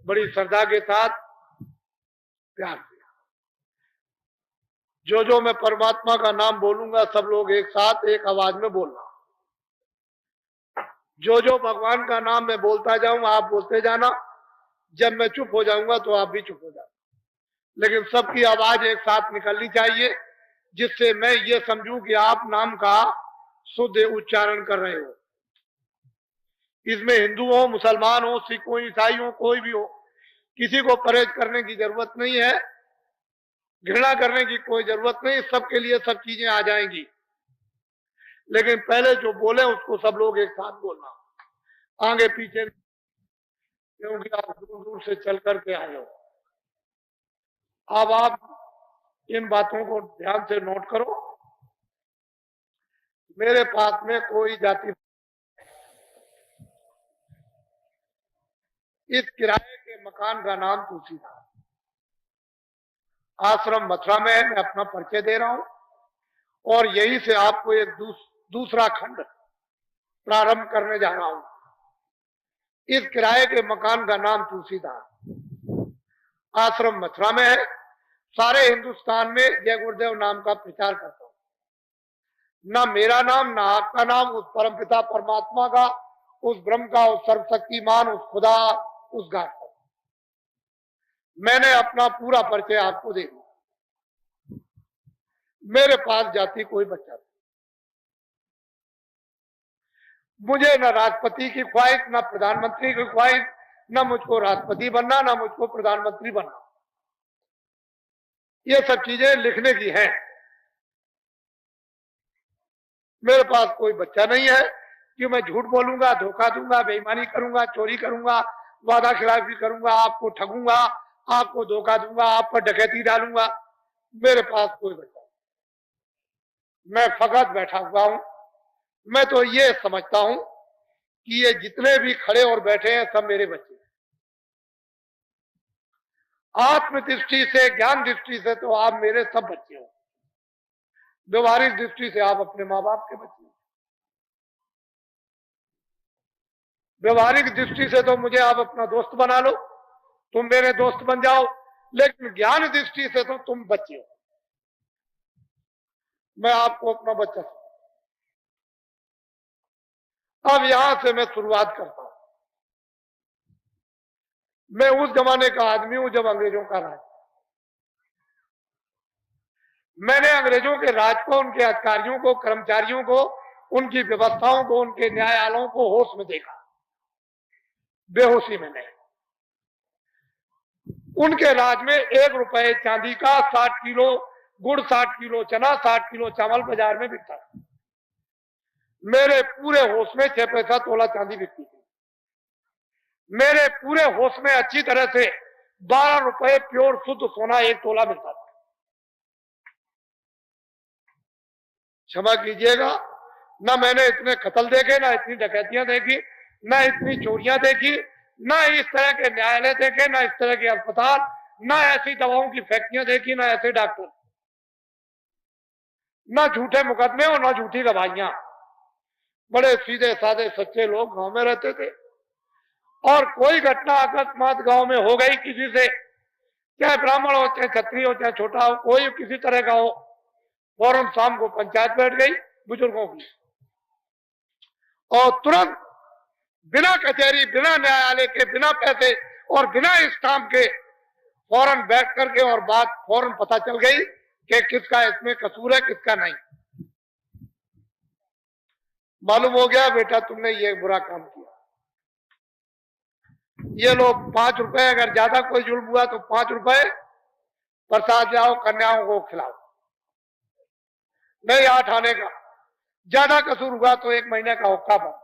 बड़ी श्रद्धा के साथ, प्यार से। जो मैं परमात्मा का नाम बोलूंगा, सब लोग एक साथ एक आवाज में बोलना। जो भगवान का नाम मैं बोलता जाऊंगा, आप बोलते जाना। जब मैं चुप हो जाऊंगा तो आप भी चुप हो जाना, लेकिन सबकी आवाज एक साथ निकलनी चाहिए, जिससे मैं ये समझूं कि आप नाम का शुद्ध उच्चारण कर रहे हो। इसमें हिंदू हो, मुसलमान हो, सिख हो, ईसाई हो, कोई भी हो, किसी को परहेज करने की जरूरत नहीं है, घृणा करने की कोई जरूरत नहीं। सबके लिए सब चीजें आ जाएंगी, लेकिन पहले जो बोले उसको सब लोग एक साथ बोलना, आगे पीछे, क्योंकि आप दूर दूर से चल करके आए हो। अब आप इन बातों को ध्यान से नोट करो। मेरे पास में कोई जाति, इस किराए के मकान का नाम तुलसीदास, आश्रम मथुरा में है। मैं अपना परिचय दे रहा हूं, और यहीं से आपको एक दूसरा खंड प्रारंभ करने जा रहा हूं। इस किराए के मकान का नाम तुलसीदास, आश्रम मथुरा में है। सारे हिंदुस्तान में जय गुरुदेव नाम का प्रचार करता हूं। ना मेरा नाम, ना आपका नाम, उस परमपिता परमात्मा का, उस ब्रह्म का, उस सर्वशक्तिमान, उस खुदा, उस गाड का। मैंने अपना पूरा परिचय आपको दे दिया। मेरे पास जाति कोई बच्चा नहीं, मुझे न राष्ट्रपति की ख्वाहिश, न प्रधानमंत्री की ख्वाहिश, न मुझको राष्ट्रपति बनना, न मुझको प्रधानमंत्री बनना। ये सब चीजें लिखने की हैं। मेरे पास कोई बच्चा नहीं है कि मैं झूठ बोलूंगा, धोखा दूंगा, बेईमानी करूंगा, चोरी करूंगा, वादा खिलाफी करूंगा, आपको ठगूंगा, आपको धोखा दूंगा, आप पर डकैती डालूंगा। मेरे पास कोई बच्चा नहीं, मैं फकत बैठा हुआ हूं। मैं तो ये समझता हूं कि ये जितने भी खड़े और बैठे हैं सब मेरे बच्चे हैं। आत्म दृष्टि से, ज्ञान दृष्टि से तो आप मेरे सब बच्चे हो, व्यवहारिक दृष्टि से आप अपने माँ बाप के बच्चे हो। व्यवहारिक दृष्टि से तो मुझे आप अपना दोस्त बना लो, तुम मेरे दोस्त बन जाओ, लेकिन ज्ञान दृष्टि से तो तुम बच्चे हो। मैं आपको अपना बच्चा समझता हूं। अब यहां से मैं शुरुआत करता हूं। मैं उस जमाने का आदमी हूं जब अंग्रेजों का राज, मैंने अंग्रेजों के राज को, उनके अधिकारियों को, कर्मचारियों को, उनकी व्यवस्थाओं को, उनके न्यायालयों को होश में देखा, बेहोशी में नहीं। उनके राज में 1 रुपए चांदी का 60 किलो गुड़, 60 किलो चना, 60 किलो चावल बाजार में बिकता था। मेरे पूरे होश में 6 पैसा तोला चांदी बिकती थी। मेरे पूरे होश में अच्छी तरह से 12 रुपए प्योर शुद्ध सोना 1 तोला मिलता था। क्षमा कीजिएगा, ना मैंने इतने कत्ल देखे, ना इतनी डकैतियां देखी, ना इतनी चोरियां देखी, ना इस तरह के न्यायालय देखे, ना इस तरह के अस्पताल, ना ऐसी दवाओं की फैक्ट्रियां देखी, ना ऐसे डॉक्टर। ना झूठे मुकदमे और ना झूठी गवाहियां। बड़े सीधे साधे सच्चे लोग गांव में रहते थे। और कोई घटना अकस्मात गांव में हो गई किसी से, चाहे ब्राह्मण हो, चाहे क्षत्रिय हो, चाहे छोटा हो, कोई किसी तरह का हो, फौरन शाम को पंचायत बैठ गई बुजुर्गों की, और तुरंत बिना कचहरी, बिना न्यायालय के, बिना पैसे और बिना स्टाम्प के फौरन बैठ करके और बात फौरन पता चल गई कि किसका इसमें कसूर है, किसका नहीं। मालूम हो गया बेटा तुमने ये बुरा काम किया। ये लोग 5 रुपए, अगर ज्यादा कोई जुल्म हुआ तो 5 रुपए प्रसाद जाओ, कन्याओं को खिलाओ, नहीं 8 आने का। ज्यादा कसूर हुआ तो 1 महीने का हुक्का बंद,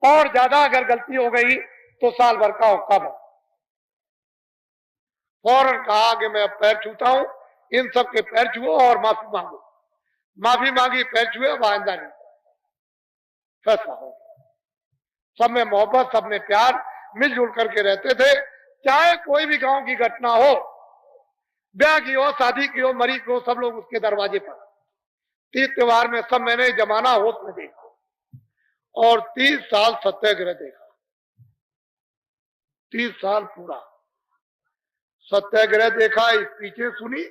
और ज्यादा अगर गलती हो गई तो साल भर का हुक्का बंद। फौरन कहा कि मैं अब पैर छूता हूं, इन सब के पैर छुओ और माफी मांगो। माफी मांगी, पैर छुए, आइंदा नहीं। फैसला हो, सब में मोहब्बत, सब में प्यार, मिलजुल करके रहते थे। चाहे कोई भी गांव की घटना हो, ब्याह की हो, शादी की हो, मरी की हो, सब लोग उसके दरवाजे पर। तीज त्योहार में सब मैंने जमाना होश में देखा, और 30 साल सत्याग्रह देखा। 30 साल पूरा सत्याग्रह देखा, स्पीचें सुनी,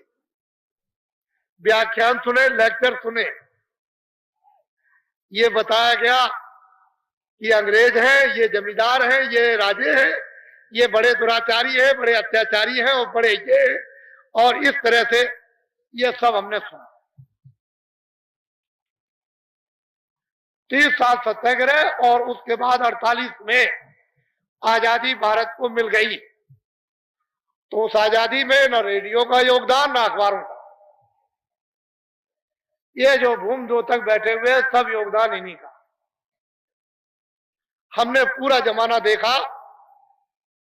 व्याख्यान सुने, लेक्चर सुने। ये बताया गया कि अंग्रेज हैं, ये जमींदार हैं, ये राजे हैं, ये बड़े दुराचारी हैं, बड़े अत्याचारी हैं, और बड़े ये, और इस तरह से ये सब हमने सुना। 30 साल सत्याग्रह, और उसके बाद 48 में आजादी भारत को मिल गई। तो उस आजादी में न रेडियो का योगदान, न अखबारों का। ये जो भूम दो तक बैठे हुए सब योगदान इन्हीं का। हमने पूरा जमाना देखा,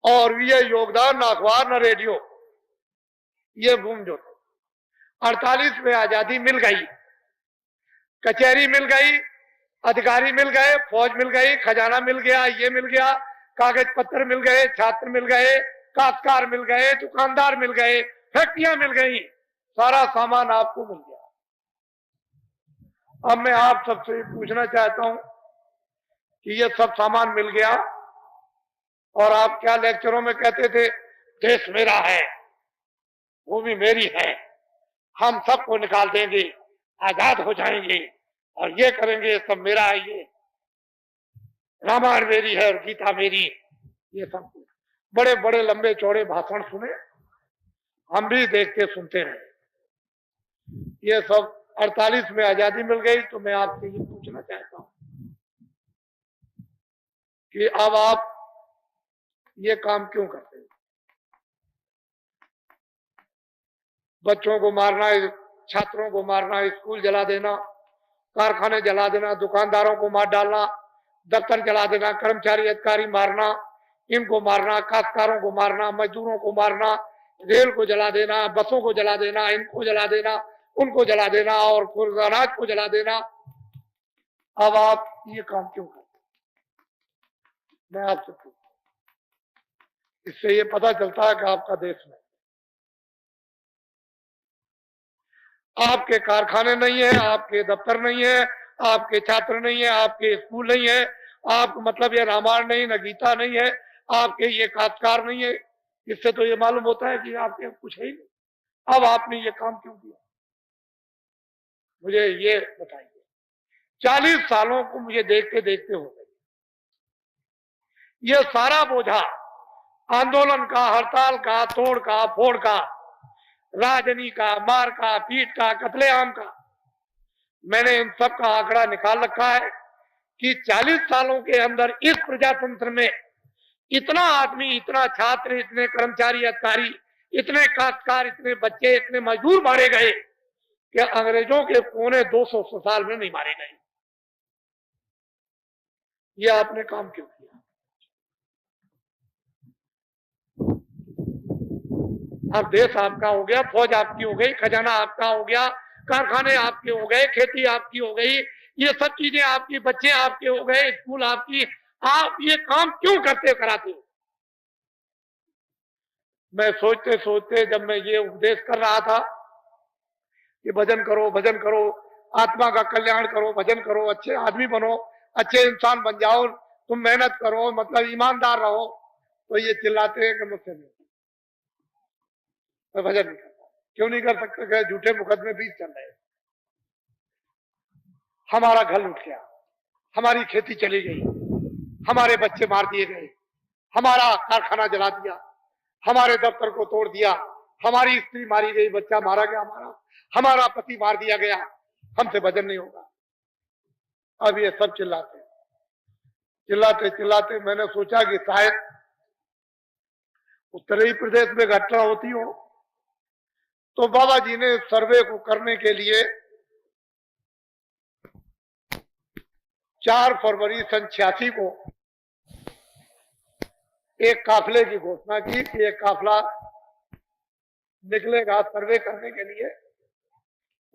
और ये योगदान, न अखबार, न रेडियो, ये भूम जो 48 में आजादी मिल गई, कचहरी मिल गई, अधिकारी मिल गए, फौज मिल गई, खजाना मिल गया, ये मिल गया, कागज पत्र मिल गए, छात्र मिल गए, काश्तकार मिल गए, दुकानदार मिल गए, फैक्ट्रियां मिल गई, सारा सामान आपको मिल गया। अब मैं आप सबसे पूछना चाहता हूं कि ये सब सामान मिल गया, और आप क्या लेक्चरों में कहते थे, देश मेरा है, भूमि मेरी है, हम सबको निकाल देंगे, आजाद हो जाएंगे, और ये करेंगे, सब मेरा है, ये रामायण मेरी है और गीता मेरी। ये सब बड़े बड़े लंबे चौड़े भाषण सुने, हम भी देखते सुनते रहे। ये सब 48 में आजादी मिल गई। तो मैं आपसे ये पूछना चाहता हूं कि अब आप ये काम क्यों करते हैं? बच्चों को मारना, छात्रों को मारना, स्कूल जला देना, कारखाने जला देना, दुकानदारों को मार डालना, दफ्तर जला देना, कर्मचारी अधिकारी मारना, इनको मारना, काश्तकारों को मारना, मजदूरों को मारना, रेल को जला देना, बसों को जला देना, इनको जला देना, उनको जला देना, और अनाज को जला देना। अब आप ये काम क्यों करते? मैं आपसे पूछता हूं, इससे ये पता चलता है कि आपका देश में आपके कारखाने नहीं है, आपके दफ्तर नहीं है, आपके छात्र नहीं है, आपके स्कूल नहीं है, आप मतलब ये रामायण नहीं, न गीता नहीं है, आपके ये काश्तकार नहीं है। इससे तो ये मालूम होता है कि आपके कुछ है ही नहीं। अब आपने ये काम क्यों किया, मुझे ये बताइए। 40 सालों को मुझे देखते देखते हो गए। ये सारा बोझा आंदोलन का, हड़ताल का, तोड़ का, फोड़ का, राजनी का, मार का, पीट का, कत्लेआम का, मैंने इन सब का आंकड़ा निकाल रखा है कि 40 सालों के अंदर इस प्रजातंत्र में इतना आदमी, इतना छात्र, इतने कर्मचारी अधिकारी, इतने काश्तकार, इतने बच्चे, इतने मजदूर मारे गए कि अंग्रेजों के पौने 200 साल में नहीं मारे गए। ये आपने काम क्यों किया? अब देश आपका हो गया, फौज आपकी हो गई, खजाना आपका हो गया, कारखाने आपके हो गए, खेती आपकी हो गई, ये सब चीजें आपकी, बच्चे आपके हो गए, स्कूल आपकी। आप ये काम क्यों करते कराते हो? मैं सोचते सोचते जब मैं ये उपदेश कर रहा था, कि भजन करो, भजन करो, आत्मा का कल्याण करो, भजन करो, अच्छे आदमी बनो, अच्छे इंसान बन जाओ, तुम मेहनत करो, मतलब ईमानदार रहो। तो ये चिल्लाते हैं कि मुझसे नहीं, मैं भजन नहीं करता। क्यों नहीं कर सकते? कि झूठे मुकदमे बीच चल रहे, हमारा घर लुट गया, हमारी खेती चली गई, हमारे बच्चे मार दिए गए, हमारा कारखाना जला दिया, हमारे दफ्तर को तोड़ दिया, हमारी स्त्री मारी गई, बच्चा मारा गया, हमारा पति मार दिया गया, हमसे भजन नहीं होगा। अब ये सब चिल्लाते चिल्लाते चिल्लाते मैंने सोचा कि शायद उत्तरी प्रदेश में घटना होती हो। तो बाबा जी ने सर्वे को करने के लिए 4 फरवरी सन 86 को एक काफले की घोषणा की कि एक काफला निकलेगा सर्वे करने के लिए,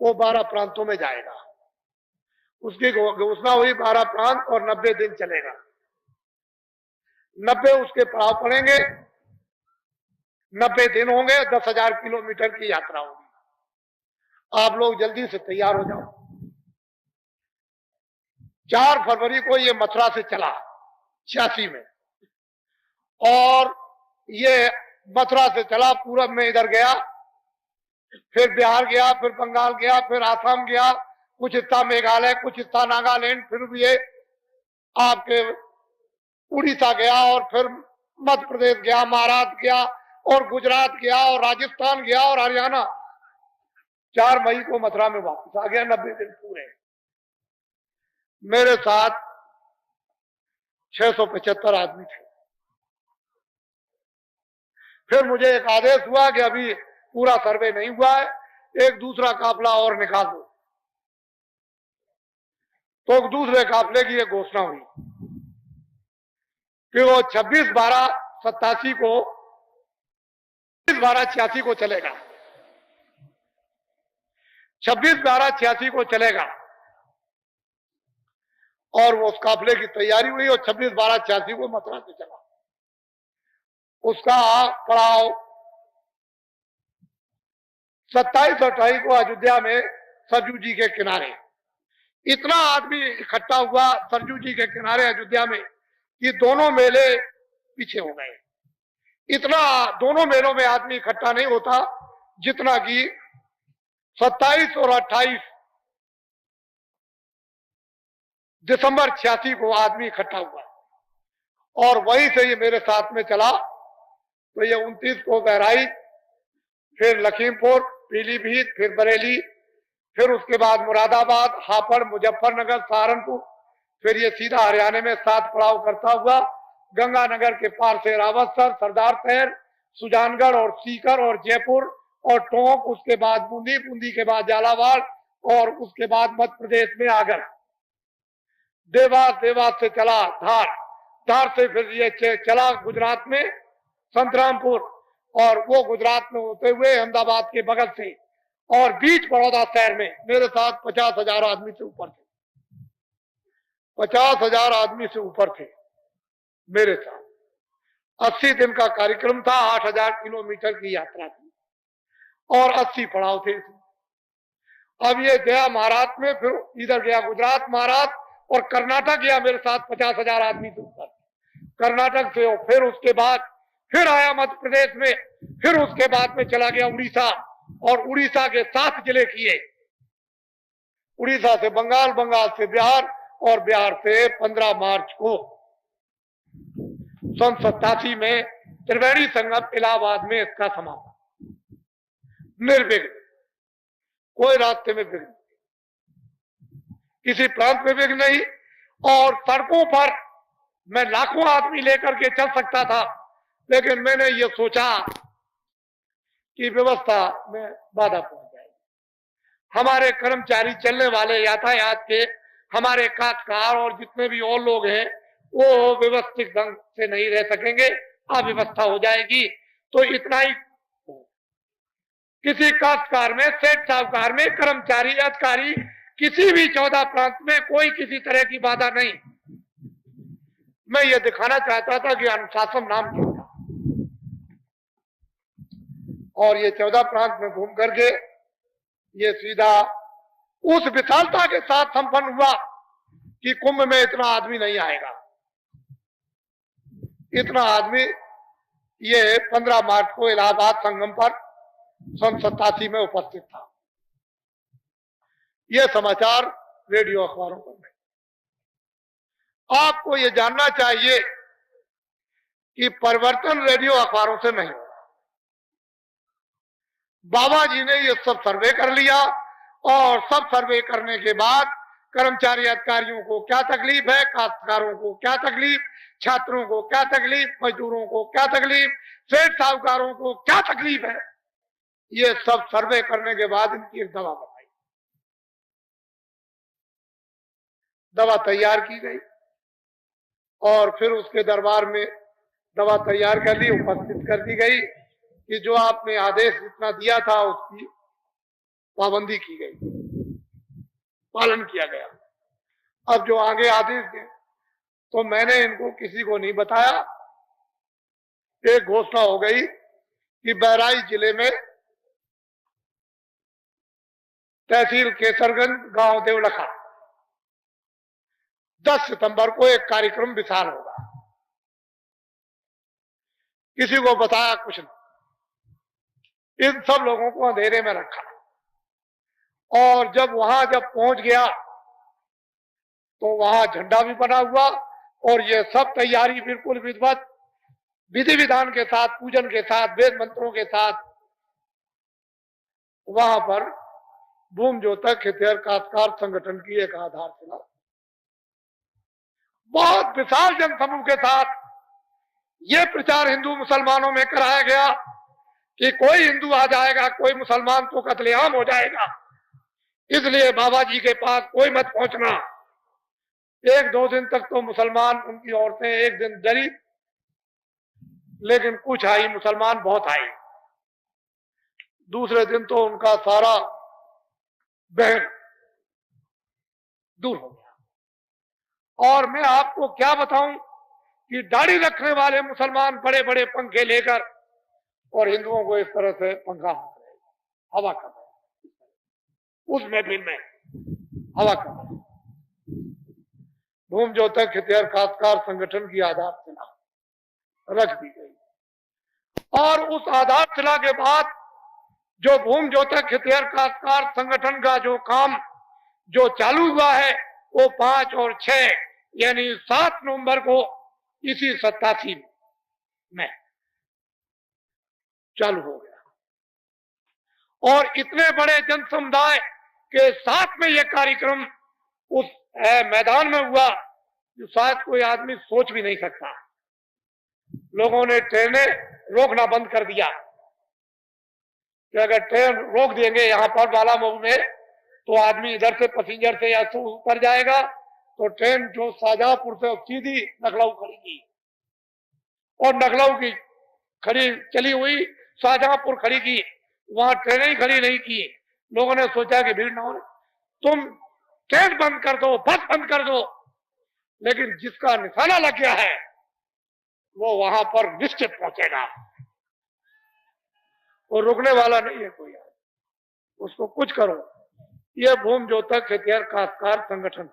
वो 12 प्रांतों में जाएगा। उसकी घोषणा हुई 12 प्रांत और 90 दिन चलेगा। 90 उसके पड़ाव पड़ेंगे, 90 दिन होंगे, 10,000 किलोमीटर की यात्रा होगी। आप लोग जल्दी से तैयार हो जाओ। 4 फरवरी को ये मथुरा से चला 86 में, और ये मथुरा से चला, पूरब में इधर गया, फिर बिहार गया, फिर बंगाल गया, फिर आसाम गया, कुछ हिस्सा मेघालय, कुछ हिस्सा नागालैंड, फिर ये आपके उड़ीसा गया, और फिर मध्य प्रदेश गया, महाराष्ट्र गया, और गुजरात गया, और राजस्थान गया, और हरियाणा। 4 मई को मथुरा में वापस आ गया, 90 दिन पूरे। मेरे साथ 675 आदमी थे। फिर मुझे एक आदेश हुआ कि अभी पूरा सर्वे नहीं हुआ है, एक दूसरा काफला और निकाल दो। तो दूसरे काफले की एक घोषणा हुई कि वो 26/12/87 को 26/12/86 को चलेगा, 26/12/86 को चलेगा। और वो उस काफले की तैयारी हुई और 26/12/86 को मथुरा से चला। उसका पड़ाव 27-28 को अयोध्या में सरजू जी के किनारे। इतना आदमी इकट्ठा हुआ सरजू जी के किनारे अयोध्या में कि दोनों मेले पीछे हो गए। इतना दोनों मेलों में आदमी इकट्ठा नहीं होता जितना कि 27 और 28 दिसंबर 86 को आदमी इकट्ठा हुआ। और वहीं से ये मेरे साथ में चला। तो ये 29 को बहराइच, फिर लखीमपुर, पीलीभीत, फिर बरेली, फिर उसके बाद मुरादाबाद, हापुड़, मुजफ्फरनगर, सहारनपुर, फिर ये सीधा हरियाणा में 7 पड़ाव करता हुआ गंगानगर के पार से रावतसर, सरदार शहर, सुजानगढ़ और सीकर और जयपुर और टोंक, उसके बाद बूंदी, बूंदी के बाद झालावाड़, और उसके बाद मध्य प्रदेश में आगर, देवास, देवास से चला धार, धार से फिर ये चला गुजरात में संतरामपुर, और वो गुजरात में होते हुए अहमदाबाद के बगल से, और बीच बड़ौदा शहर में मेरे साथ 50,000 आदमी से ऊपर थे। 50,000 आदमी से ऊपर थे मेरे साथ। 80 दिन का कार्यक्रम था, 8,000 किलोमीटर की यात्रा थी, और 80 पड़ाव थे। अब ये गया महाराष्ट्र में, फिर इधर गया गुजरात, महाराष्ट्र और कर्नाटक गया मेरे साथ 50,000 आदमी से ऊपर। कर्नाटक से फिर उसके बाद फिर आया मध्य प्रदेश में, फिर उसके बाद में चला गया उड़ीसा, और उड़ीसा के 7 जिले किए। उड़ीसा से बंगाल, बंगाल से बिहार, और बिहार से 15 मार्च को सन 87 में त्रिवेणी संगम इलाहाबाद में इसका समापन निर्विघ्न, कोई रास्ते में विघ्न, किसी प्रांत में विघ्न नहीं। और सड़कों पर मैं लाखों आदमी लेकर के चल सकता था, लेकिन मैंने ये सोचा कि व्यवस्था में बाधा पहुंच जाएगी। हमारे कर्मचारी, चलने वाले यातायात के, हमारे काश्तकार और जितने भी और लोग हैं, वो व्यवस्थित ढंग से नहीं रह सकेंगे, अव्यवस्था हो जाएगी। तो इतना ही, किसी काश्तकार में, सेठ साहूकार में, कर्मचारी, अधिकारी, किसी भी 14 प्रांत में कोई किसी तरह की बाधा नहीं। मैं ये दिखाना चाहता था कि अनुशासन नाम क्या था। और ये 14 प्रांत में घूम करके ये सीधा उस विशालता के साथ संपन्न हुआ कि कुंभ में इतना आदमी नहीं आएगा। इतना आदमी ये 15 मार्च को इलाहाबाद संगम पर सन 87 में उपस्थित था। यह समाचार रेडियो अखबारों पर नहीं। आपको ये जानना चाहिए कि परिवर्तन रेडियो अखबारों से नहीं होगा। बाबा जी ने ये सब सर्वे कर लिया और सब सर्वे करने के बाद कर्मचारी अधिकारियों को क्या तकलीफ है, काश्तकारों को क्या तकलीफ, छात्रों को क्या तकलीफ, मजदूरों को क्या तकलीफ, सेठ साहूकारों को क्या तकलीफ है, ये सब सर्वे करने के बाद इनकी एक दवा बनाई। दवा तैयार की गई और फिर उसके दरबार में दवा तैयार कर ली, उपस्थित कर दी गई कि जो आपने आदेश जितना दिया था उसकी पाबंदी की गई, पालन किया गया। अब जो आगे आदेश दें तो मैंने इनको किसी को नहीं बताया। एक घोषणा हो गई कि बहराइच जिले में तहसील केसरगंज गांव देवलखा 10 सितंबर को एक कार्यक्रम विशाल होगा। किसी को बताया कुछ नहीं। इन सब लोगों को अंधेरे में रखा और जब पहुंच गया तो वहां झंडा भी बना हुआ और ये सब तैयारी बिल्कुल विधिवत विधि विधान के साथ, पूजन के साथ, वेद मंत्रों के साथ वहां पर भूम ज्योतक हितैषी काश्तकार संगठन की एक आधारशिला बहुत विशाल जनसमूह के साथ ये प्रचार हिंदू मुसलमानों में कराया गया कि कोई हिंदू आ जाएगा, कोई मुसलमान तो कत्लेआम हो जाएगा, इसलिए बाबा जी के पास कोई मत पहुंचना। 1-2 दिन तक तो मुसलमान, उनकी औरतें एक दिन डरी, लेकिन कुछ आई, मुसलमान बहुत आई। दूसरे दिन तो उनका सारा बहन दूर हो गया। और मैं आपको क्या बताऊं कि दाढ़ी रखने वाले मुसलमान बड़े बड़े पंखे लेकर और हिंदुओं को इस तरह से पंखा हवा कर रहे, उस महफिल में हवा कर रहे। भूम ज्योतक हितैषी काश्तकार संगठन की आधारशिला रख दी गई और उस आधारशिला के बाद जो भूम ज्योतक हितैषी काश्तकार संगठन का जो काम जो चालू हुआ है वो 5 और 6 यानी 7 नवंबर को इसी 87 में चालू हो गया। और इतने बड़े जन समुदाय के साथ में यह कार्यक्रम उस मैदान में हुआ जो शायद कोई आदमी सोच भी नहीं सकता। लोगों ने ट्रेनें रोकना बंद कर दिया कि अगर ट्रेन रोक देंगे यहाँ पर बालामऊ में तो आदमी इधर से पैसेंजर से या तो ऊपर जाएगा, तो ट्रेन जो शाहजहांपुर से सीधी लखनऊ खड़ेगी और लखनऊ की खड़ी चली हुई शाहजहांपुर खड़ी की, वहां ट्रेनें ही खड़ी नहीं की। लोगों ने सोचा कि भीड़ ना हो, तुम ट्रेन बंद कर दो, बस बंद कर दो, लेकिन जिसका निशाना लग गया है वो वहां पर निश्चित पहुंचेगा, वो रुकने वाला नहीं है कोई, उसको कुछ करो। ये भूम ज्योतक हितैषी काश्तकार संगठन,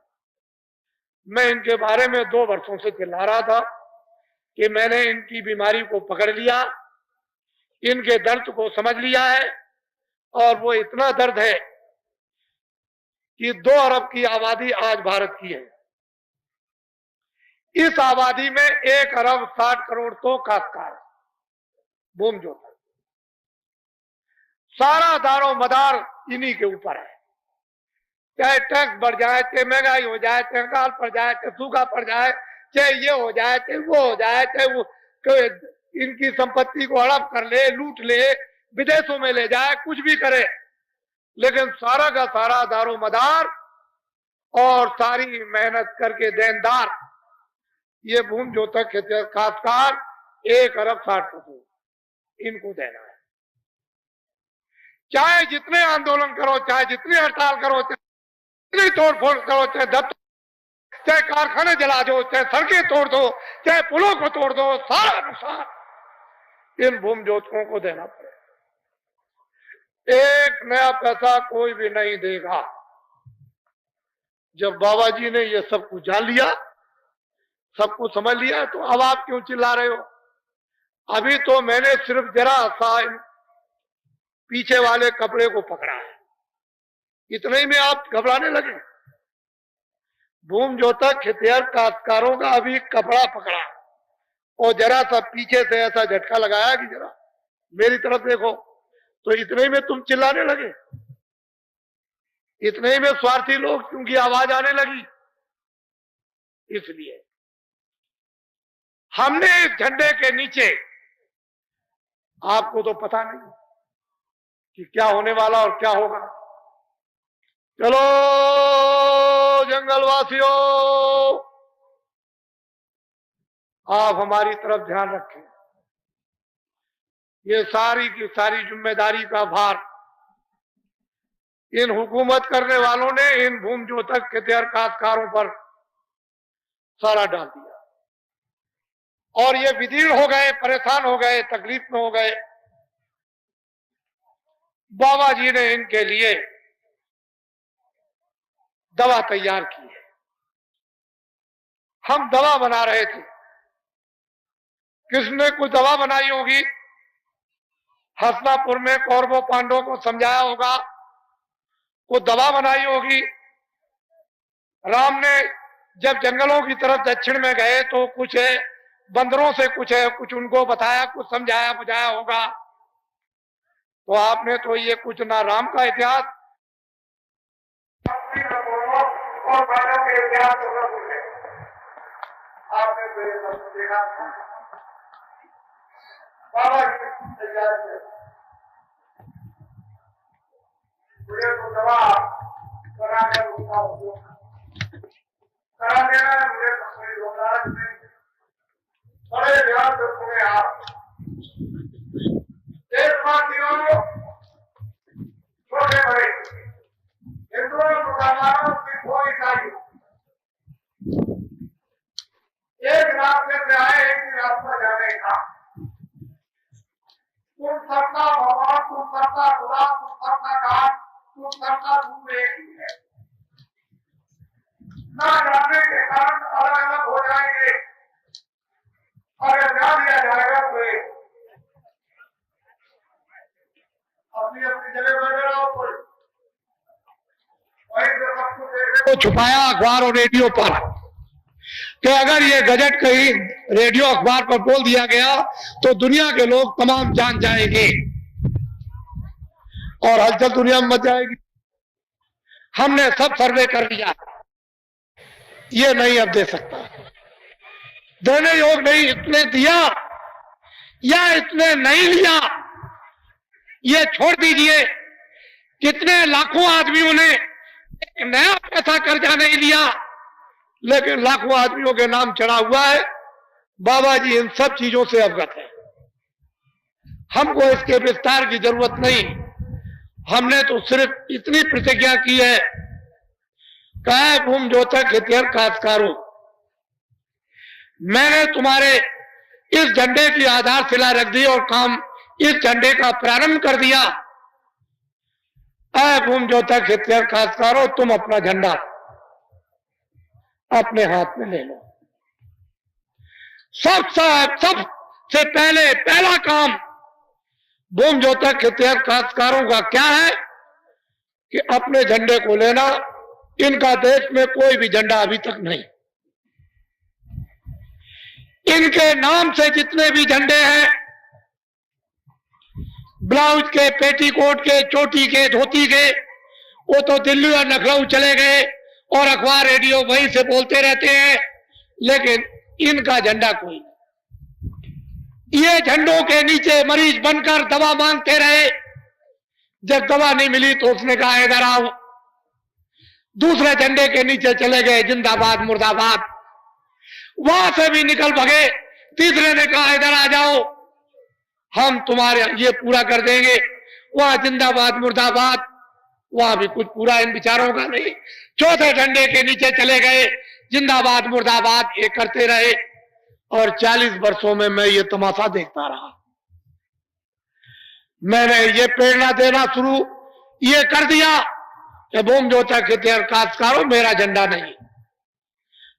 मैं इनके बारे में 2 वर्षों से चिल्ला रहा था कि मैंने इनकी बीमारी को पकड़ लिया, इनके दर्द को समझ लिया है और वो इतना दर्द है कि 2 अरब की आबादी आज भारत की है। इस आबादी में 1 अरब 60 करोड़ तो काश्तकार, भूम ज्योतक, सारा दारो मदार इन्हीं के ऊपर है। चाहे टैक्स बढ़ जाए, चाहे महंगाई हो जाए, चाहे अकाल पड़ जाए, चाहे सूखा पड़ जाए, चाहे ये हो जाए, चाहे वो हो जाए, चाहे वो इनकी संपत्ति को हड़प कर ले, लूट ले, विदेशों में ले जाए, कुछ भी करे, लेकिन सारा का सारा दारो मदार और सारी मेहनत करके देनदार ये भूम ज्योतक हितैषी काश्तकार 1 अरब 60 करोड़ इनको देना है। चाहे जितने आंदोलन करो, चाहे जितनी हड़ताल करो, चाहे तोड़फोड़ करो, चाहे कारखाने जला दो, चाहे सड़कें तोड़ दो, चाहे पुलों को तोड़ दो, सारा नुकसान इन भूम ज्योतकों को देना पड़ेगा। एक नया पैसा कोई भी नहीं देगा। जब बाबा जी ने ये सब कुछ जान लिया, सब कुछ समझ लिया, तो अब आप क्यों चिल्ला रहे हो? अभी तो मैंने सिर्फ जरा सा पीछे वाले कपड़े को पकड़ा है, इतने ही में आप घबराने लगे। भूम जोतक खेतिहर काश्तकारों का अभी कपड़ा पकड़ा और जरा सा पीछे से ऐसा झटका लगाया कि जरा मेरी तरफ देखो, तो इतने ही में तुम चिल्लाने लगे। इतने ही में स्वार्थी लोग क्योंकि आवाज आने लगी। इसलिए हमने इस झंडे के नीचे, आपको तो पता नहीं कि क्या होने वाला और क्या होगा। चलो जंगलवासियों, आप हमारी तरफ ध्यान रखें। ये सारी की सारी जिम्मेदारी का भार इन हुकूमत करने वालों ने इन भूम जोतक खेतिहर काश्तकारों पर सारा डाल दिया और ये विदीर्ण हो गए, परेशान हो गए, तकलीफ में हो गए। बाबा जी ने इनके लिए दवा तैयार की है। हम दवा बना रहे थे, किसने कोई दवा बनाई होगी। हस्तिनापुर में कौरवों पांडवों को समझाया होगा, को दवा बनाई होगी। राम ने जब जंगलों की तरफ दक्षिण में गए तो कुछ बंदरों से कुछ उनको बताया, कुछ समझाया बुझाया होगा। तो आपने तो ये कुछ ना राम का इतिहास और बालों के इतिहास आपने तो ये सब देखा। बाबा जी तैयार थे, मुझे तो दवा बनाकर उसका उपयोग करा देना है। मुझे तो कोई रोकाज नहीं। बड़े ध्यान से सुने आप। देशवासियों, छोटे बड़े, हिंदुओं मुसलमानों सिखों ईसाइयों, एक रास्ते से आए, एक ही रास्ता जाने का। तुम सबका भगवान, तुम सबका खुदा, तुम सबका काल, तुम सबका रूप एक ही है। ना जानने के कारण अलग अलग हो जाएंगे। अगर जान लिया जाएगा तो अपनी अपनी जगह बैठे रहो। कोई वही से सब कुछ देखने को छुपाया अखबार और रेडियो पर कि अगर ये गजट कहीं रेडियो अखबार पर बोल दिया गया तो दुनिया के लोग तमाम जान जाएंगे और हलचल दुनिया में मच जाएगी। हमने सब सर्वे कर लिया, ये नहीं अब दे सकता, देने योग नहीं। इतने दिया या इतने नहीं लिया, ये छोड़ दीजिए। कितने लाखों आदमियों ने एक नया पैसा कर्जा नहीं लिया, लेकिन लाखों आदमियों के नाम चढ़ा हुआ है। बाबा जी इन सब चीजों से अवगत है, हमको इसके विस्तार की जरूरत नहीं। हमने तो सिर्फ इतनी प्रतिज्ञा की है, कहा भूम जोतक खेतिहर काश्तकारों, मैंने तुम्हारे इस झंडे की आधारशिला रख दी और काम इस झंडे का प्रारंभ कर दिया। भूम जोतक खेतिहर काश्तकारों, तुम अपना झंडा अपने हाथ में ले लो। सबसे पहले पहला काम भूम जोतक खेतिहर काश्तकारों का क्या है कि अपने झंडे को लेना। इनका देश में कोई भी झंडा अभी तक नहीं। इनके नाम से जितने भी झंडे हैं, ब्लाउज के, पेटीकोट के, चोटी के, धोती के, वो तो दिल्ली और लखनऊ चले गए और अखबार रेडियो वहीं से बोलते रहते हैं, लेकिन इनका झंडा कोई नहीं। ये झंडों के नीचे मरीज बनकर दवा मांगते रहे। जब दवा नहीं मिली तो उसने कहा इधर आओ। दूसरे झंडे के नीचे चले गए, जिंदाबाद मुर्दाबाद। वहां से भी निकल भगे। तीसरे ने कहा इधर आ जाओ, हम तुम्हारे ये पूरा कर देंगे। वहां जिंदाबाद मुर्दाबाद, वहां भी कुछ पूरा इन विचारों का नहीं। चौथे झंडे के नीचे चले गए, जिंदाबाद मुर्दाबाद ये करते रहे और 40 वर्षों में मैं ये तमाशा देखता रहा। मैंने ये प्रेरणा देना शुरू ये कर दिया कि भूम ज्योता खेतिहर काश्तकारों, मेरा झंडा नहीं,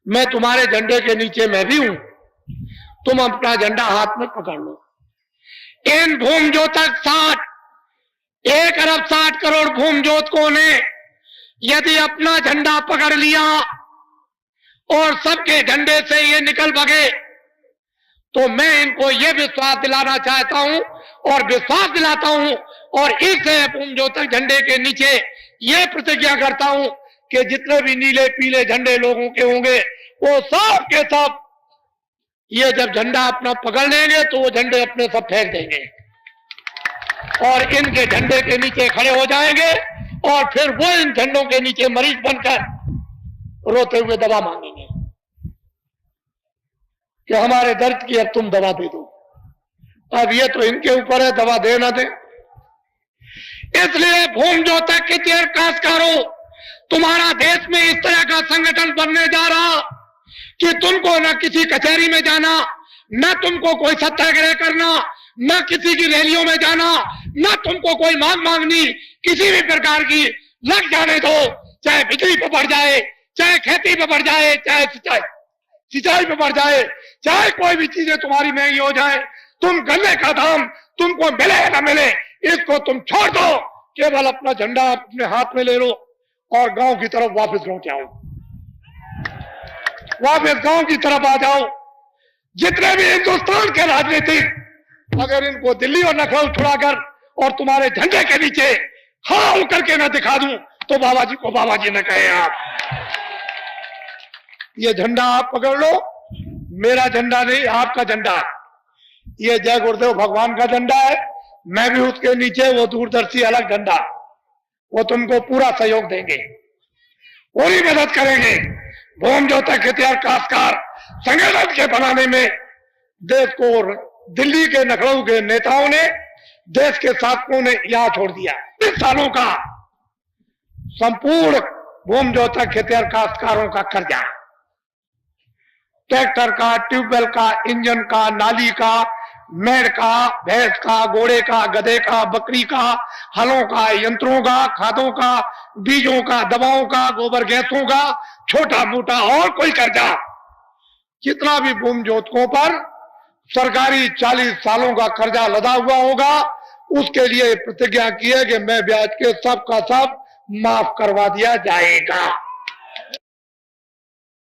मैं तुम्हारे झंडे के नीचे मैं भी हूं, तुम अपना झंडा हाथ में पकड़ लो। इन भूम ज्योतक 1,60,60,000,000 भूम ज्योतकों ने यदि अपना झंडा पकड़ लिया और सबके झंडे से ये निकल भगे, तो मैं इनको ये विश्वास दिलाना चाहता हूं और विश्वास दिलाता हूं और इस भूम ज्योतक झंडे के नीचे ये प्रतिज्ञा करता हूं कि जितने भी नीले पीले झंडे लोगों के होंगे वो सब के सब ये जब झंडा अपना पकड़ लेंगे तो वो झंडे अपने सब फेंक देंगे और इनके झंडे के नीचे खड़े हो जाएंगे और फिर वो इन झंडों के नीचे मरीज बनकर रोते हुए दवा मांगेंगे कि हमारे दर्द की अब तुम दवा दे दो। अब ये तो इनके ऊपर है दवा दे ना दे। इसलिए भूम ज्योतक खेतिहर काश्तकारों, तुम्हारा देश में इस तरह का संगठन बनने जा रहा कि तुमको न किसी कचहरी में जाना, न तुमको कोई सत्याग्रह करना, न किसी की रैलियों में जाना, न तुमको कोई मांग मांगनी किसी भी प्रकार की, लग जाने दो, चाहे बिजली पे बढ़ जाए, चाहे खेती पे बढ़ जाए, चाहे सिंचाई पे बढ़ जाए, चाहे कोई भी चीजें तुम्हारी महंगी हो जाए, तुम गन्ने का दाम तुमको मिले या न मिले, इसको तुम छोड़ दो, केवल अपना झंडा अपने हाथ में ले लो और गांव की तरफ वापस लौट आओ, वापस गांव की तरफ आ जाओ। जितने भी हिंदुस्तान के राजनीतिक अगर इनको दिल्ली और लखनऊ छुड़ाकर और तुम्हारे झंडे के नीचे खड़ा होकर के न दिखा दूं तो बाबा जी को बाबा जी न कहे। आप ये झंडा आप पकड़ लो, मेरा झंडा नहीं, आपका झंडा। ये जय गुरुदेव भगवान का झंडा है, मैं भी उसके नीचे, वो दूरदर्शी अलग झंडा, वो तुमको पूरा सहयोग देंगे, पूरी मदद करेंगे। भूम ज्योतक खेतिहर काश्तकार संगठन के बनाने में देश को दिल्ली के लखनऊ के नेताओं ने, देश के शासकों ने यहां छोड़ दिया। 20 सालों का संपूर्ण भूम ज्योतक खेतिहर काश्तकारों का कर्जा, ट्रैक्टर का, ट्यूबवेल का, इंजन का, नाली का, मेड़ का, भैंस का, घोड़े का, गधे का, बकरी का, हलों का, यंत्रों का, खादों का, बीजों का, दवाओं का, गोबर गैसों का, छोटा मोटा और कोई कर्जा, जितना भी भूम ज्योतकों पर सरकारी 40 सालों का कर्जा लदा हुआ होगा, उसके लिए प्रतिज्ञा की है कि मैं ब्याज के सब का सब माफ करवा दिया जाएगा।